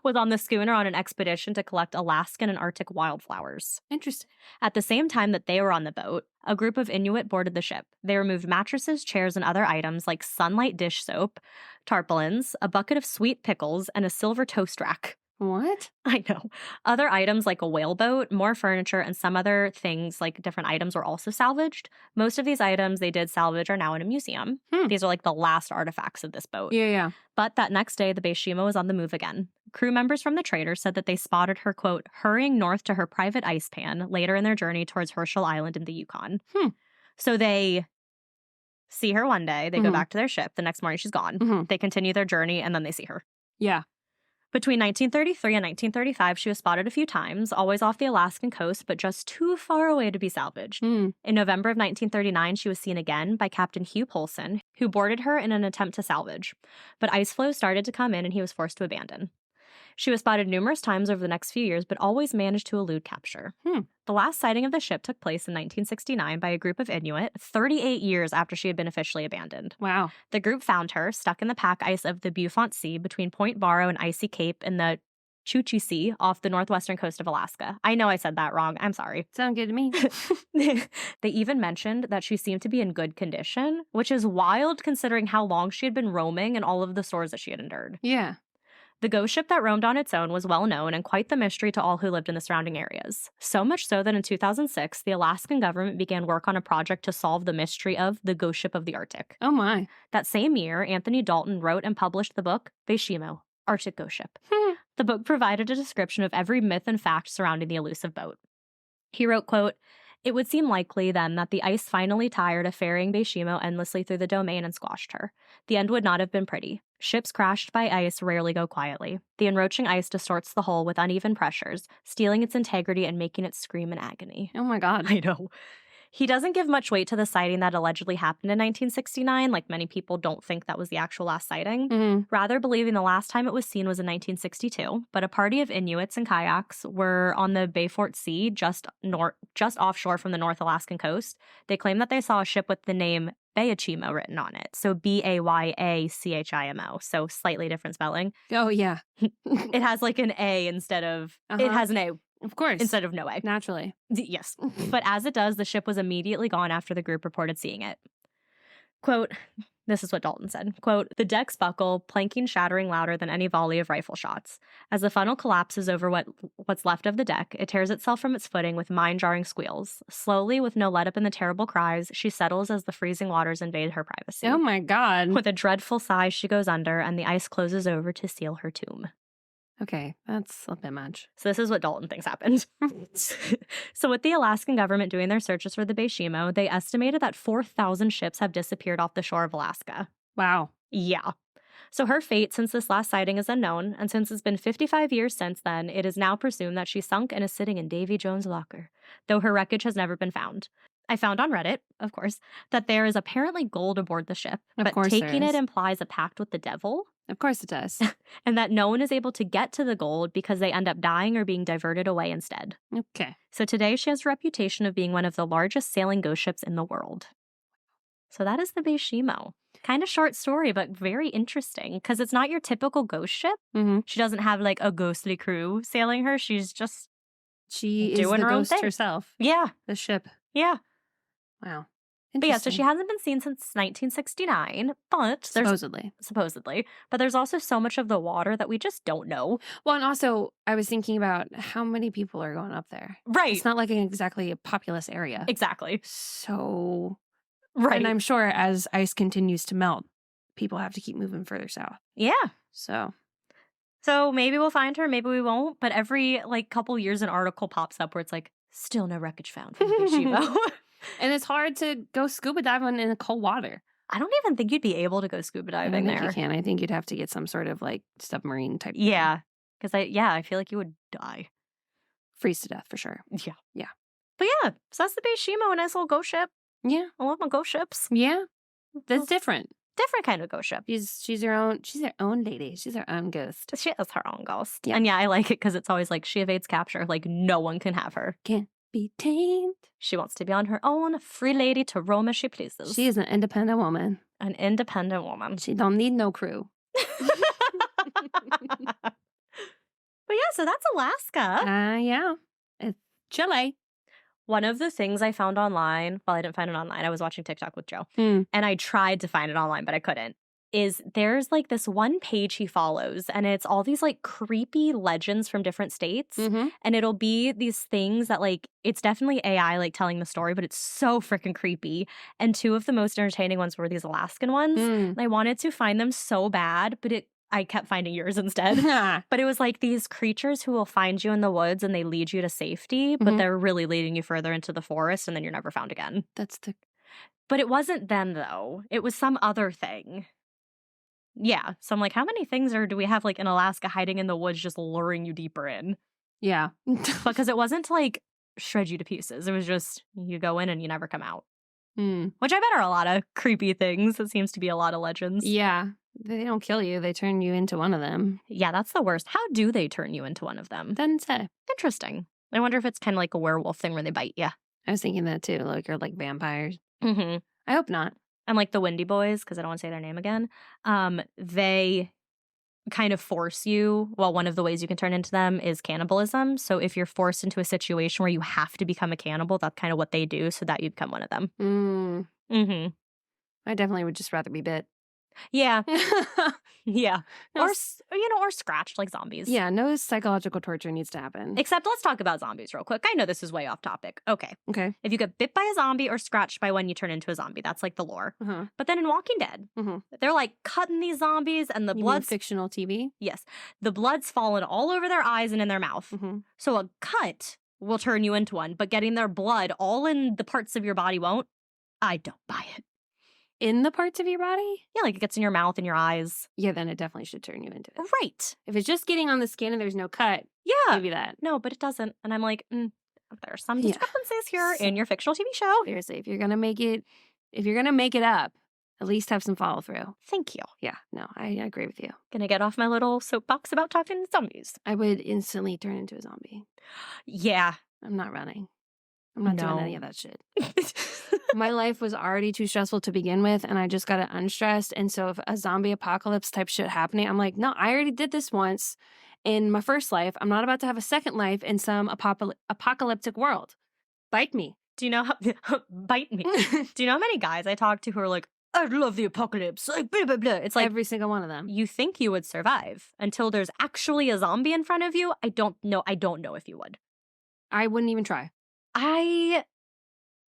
was on the schooner on an expedition to collect Alaskan and Arctic wildflowers. Interesting. At the same time that they were on the boat, a group of Inuit boarded the ship. They removed mattresses, chairs, and other items like sunlight dish soap, tarpaulins, a bucket of sweet pickles, and a silver toast rack. What? I know. Other items like a whaleboat, more furniture, and some other things like different items were also salvaged. Most of these items they did salvage are now in a museum. These are the last artifacts of this boat. Yeah. But that next day, the Baychimo was on the move again. Crew members from the trader said that they spotted her, quote, hurrying north to her private ice pan later in their journey towards Herschel Island in the Yukon. So they see her one day. They go back to their ship. The next morning, she's gone. They continue their journey, and then they see her. Yeah. Between 1933 and 1935, she was spotted a few times, always off the Alaskan coast, but just too far away to be salvaged. Mm. In November of 1939, she was seen again by Captain Hugh Polson, who boarded her in an attempt to salvage. But ice floes started to come in and he was forced to abandon. She was spotted numerous times over the next few years, but always managed to elude capture. The last sighting of the ship took place in 1969 by a group of Inuit, 38 years after she had been officially abandoned. Wow. The group found her stuck in the pack ice of the Beaufort Sea between Point Barrow and Icy Cape in the Chukchi Sea off the northwestern coast of Alaska. I know I said that wrong. I'm sorry. Sound good to me. They even mentioned that she seemed to be in good condition, which is wild considering how long she had been roaming and all of the stores that she had endured. Yeah. The ghost ship that roamed on its own was well known and quite the mystery to all who lived in the surrounding areas. So much so that in 2006, the Alaskan government began work on a project to solve the mystery of the ghost ship of the Arctic. Oh my. That same year, Anthony Dalton wrote and published the book Baychimo, Arctic Ghost Ship. The book provided a description of every myth and fact surrounding the elusive boat. He wrote, quote, "It would seem likely, then, that the ice finally tired of ferrying Baychimo endlessly through the domain and squashed her. The end would not have been pretty. Ships crashed by ice rarely go quietly. The encroaching ice distorts the hull with uneven pressures, stealing its integrity and making it scream in agony." Oh my God. I know. He doesn't give much weight to the sighting that allegedly happened in 1969, like many people don't think that was the actual last sighting, rather believing the last time it was seen was in 1962, but a party of Inuits and kayaks were on the Beaufort Sea just offshore from the North Alaskan coast. They claimed that they saw a ship with the name Baychimo written on it, so Bayachimo, so slightly different spelling. Oh, yeah. It has like an A instead of, it has an A. Of course. Instead of no A. Naturally. Yes. But as it does, the ship was immediately gone after the group reported seeing it. Quote, this is what Dalton said, quote, "The decks buckle, planking shattering louder than any volley of rifle shots. As the funnel collapses over what's left of the deck, it tears itself from its footing with mind-jarring squeals. Slowly, with no let-up in the terrible cries, she settles as the freezing waters invade her privacy. Oh my God. With a dreadful sigh, she goes under, and the ice closes over to seal her tomb." Okay, that's a bit much. So this is what Dalton thinks happened. So with the Alaskan government doing their searches for the Baychimo, they estimated that 4,000 ships have disappeared off the shore of Alaska. Wow. Yeah. So her fate since this last sighting is unknown, and since it's been 55 years since then, it is now presumed that she sunk and is sitting in Davy Jones' locker, though her wreckage has never been found. I found on Reddit, of course, that there is apparently gold aboard the ship, but taking it implies a pact with the devil. Of course it does. And that no one is able to get to the gold because they end up dying or being diverted away instead. Okay. So today she has a reputation of being one of the largest sailing ghost ships in the world. So that is the Baychimo. Kind of short story, but very interesting because it's not your typical ghost ship. She doesn't have like a ghostly crew sailing her. She's just she doing is the her own ghost thing herself. Yeah. The ship. Yeah. Wow. But yeah, so she hasn't been seen since 1969, but there's supposedly, but there's also so much of the water that we just don't know. Well, and also I was thinking about how many people are going up there. Right. It's not like exactly a populous area. Exactly. So, right. And I'm sure as ice continues to melt, people have to keep moving further south. Yeah. So maybe we'll find her, maybe we won't. But every like couple years, an article pops up where it's like, still no wreckage found from Baychimo. And it's hard to go scuba diving in cold water. I don't even think you'd be able to go scuba diving there. You can. I think you'd have to get some sort of like submarine type. Yeah. Because I feel like you would die. Freeze to death for sure. Yeah. Yeah. But yeah, so that's the Baychimo, a nice little ghost ship. Yeah. I love my ghost ships. Yeah. That's different. Different kind of ghost ship. She's her own lady. She's her own ghost. She has her own ghost. Yeah. And yeah, I like it because it's always like she evades capture. Like no one can have her. Can't be tamed. She wants to be on her own, free lady to roam as she pleases. She is an independent woman. An independent woman. She don't need no crew. But yeah, so that's Alaska. Yeah. It's Chile. One of the things I found online, well, I didn't find it online. I was watching TikTok with Joe. And I tried to find it online, but I couldn't. Is there's like this one page he follows and it's all these like creepy legends from different states. And it'll be these things that like, it's definitely AI like telling the story, but it's so freaking creepy. And two of the most entertaining ones were these Alaskan ones. And I wanted to find them so bad, but I kept finding yours instead. But it was like these creatures who will find you in the woods and they lead you to safety, but they're really leading you further into the forest and then you're never found again. But it wasn't them though. It was some other thing. Yeah. So I'm like, how many things do we have like in Alaska hiding in the woods just luring you deeper in? Yeah. Because it wasn't to like shred you to pieces. It was just you go in and you never come out. Which I bet are a lot of creepy things. It seems to be a lot of legends. Yeah. They don't kill you. They turn you into one of them. Yeah, that's the worst. How do they turn you into one of them? Doesn't say. Interesting. I wonder if it's kind of like a werewolf thing where they bite you. I was thinking that too. Like, or like vampires. Mm-hmm. I hope not. And like the Windy Boys, because I don't want to say their name again, they kind of force you. Well, one of the ways you can turn into them is cannibalism. So if you're forced into a situation where you have to become a cannibal, that's kind of what they do so that you become one of them. Mm-hmm. I definitely would just rather be bit. Yeah. Yeah. No, Or scratched like zombies. Yeah, no psychological torture needs to happen. Except let's talk about zombies real quick. I know this is way off topic. Okay. If you get bit by a zombie or scratched by one, you turn into a zombie. That's like the lore. But then in Walking Dead, they're like cutting these zombies and the blood's fictional TV? Yes. The blood's fallen all over their eyes and in their mouth. So a cut will turn you into one, but getting their blood all in the parts of your body won't. I don't buy it. In the parts of your body? Yeah, like it gets in your mouth and your eyes. Yeah, then it definitely should turn you into it. Right. If it's just getting on the skin and there's no cut, yeah, maybe that. No, but it doesn't. And I'm like, there are some discrepancies here in your fictional TV show. Seriously, if you're gonna make it up, at least have some follow through. Thank you. Yeah, no, I agree with you. Gonna get off my little soapbox about talking zombies. I would instantly turn into a zombie. Yeah. I'm not running. I'm not doing any of that shit. My life was already too stressful to begin with, and I just got it unstressed. And so if a zombie apocalypse type shit happening, I'm like, no, I already did this once in my first life. I'm not about to have a second life in some apocalyptic world. Bite me. Do you know how... Bite me. Do you know how many guys I talk to who are like, I love the apocalypse. Like, blah, blah, blah. It's like... Every single one of them. You think you would survive until there's actually a zombie in front of you. I don't know if you would. I wouldn't even try. I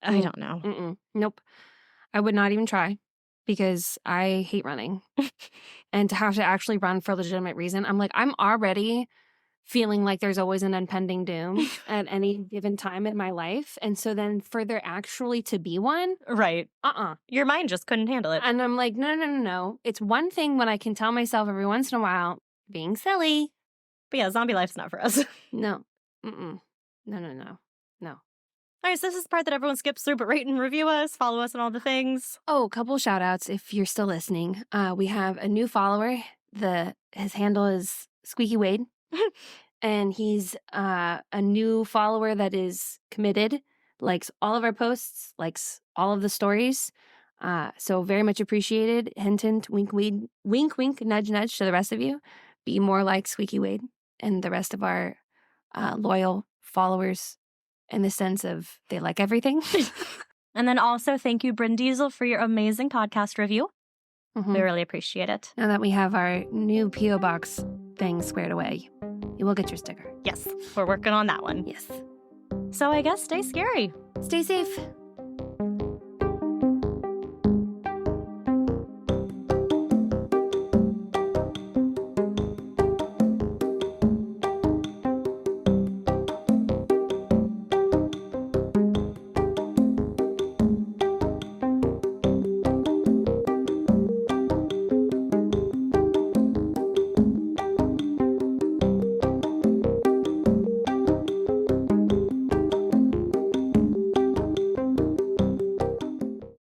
don't know. Nope. I would not even try because I hate running. And to have to actually run for a legitimate reason, I'm like, I'm already feeling like there's always an impending doom at any given time in my life. And so then for there actually to be one. Right. Your mind just couldn't handle it. And I'm like, no. It's one thing when I can tell myself every once in a while, being silly. But yeah, zombie life's not for us. No. No. All right, so this is the part that everyone skips through, but rate and review us, follow us on all the things. Oh, a couple shout outs if you're still listening. We have a new follower. His handle is Squeaky Wade. And he's a new follower that is committed, likes all of our posts, likes all of the stories. So very much appreciated. Hint, hint, wink, wink, nudge, nudge to the rest of you. Be more like Squeaky Wade and the rest of our loyal followers in the sense of they like everything. And then also thank you, Bryn Diesel, for your amazing podcast review. We really appreciate it. Now that we have our new P.O. Box thing squared away, you will get your sticker. Yes, we're working on that one. Yes. So I guess stay scary. Stay safe.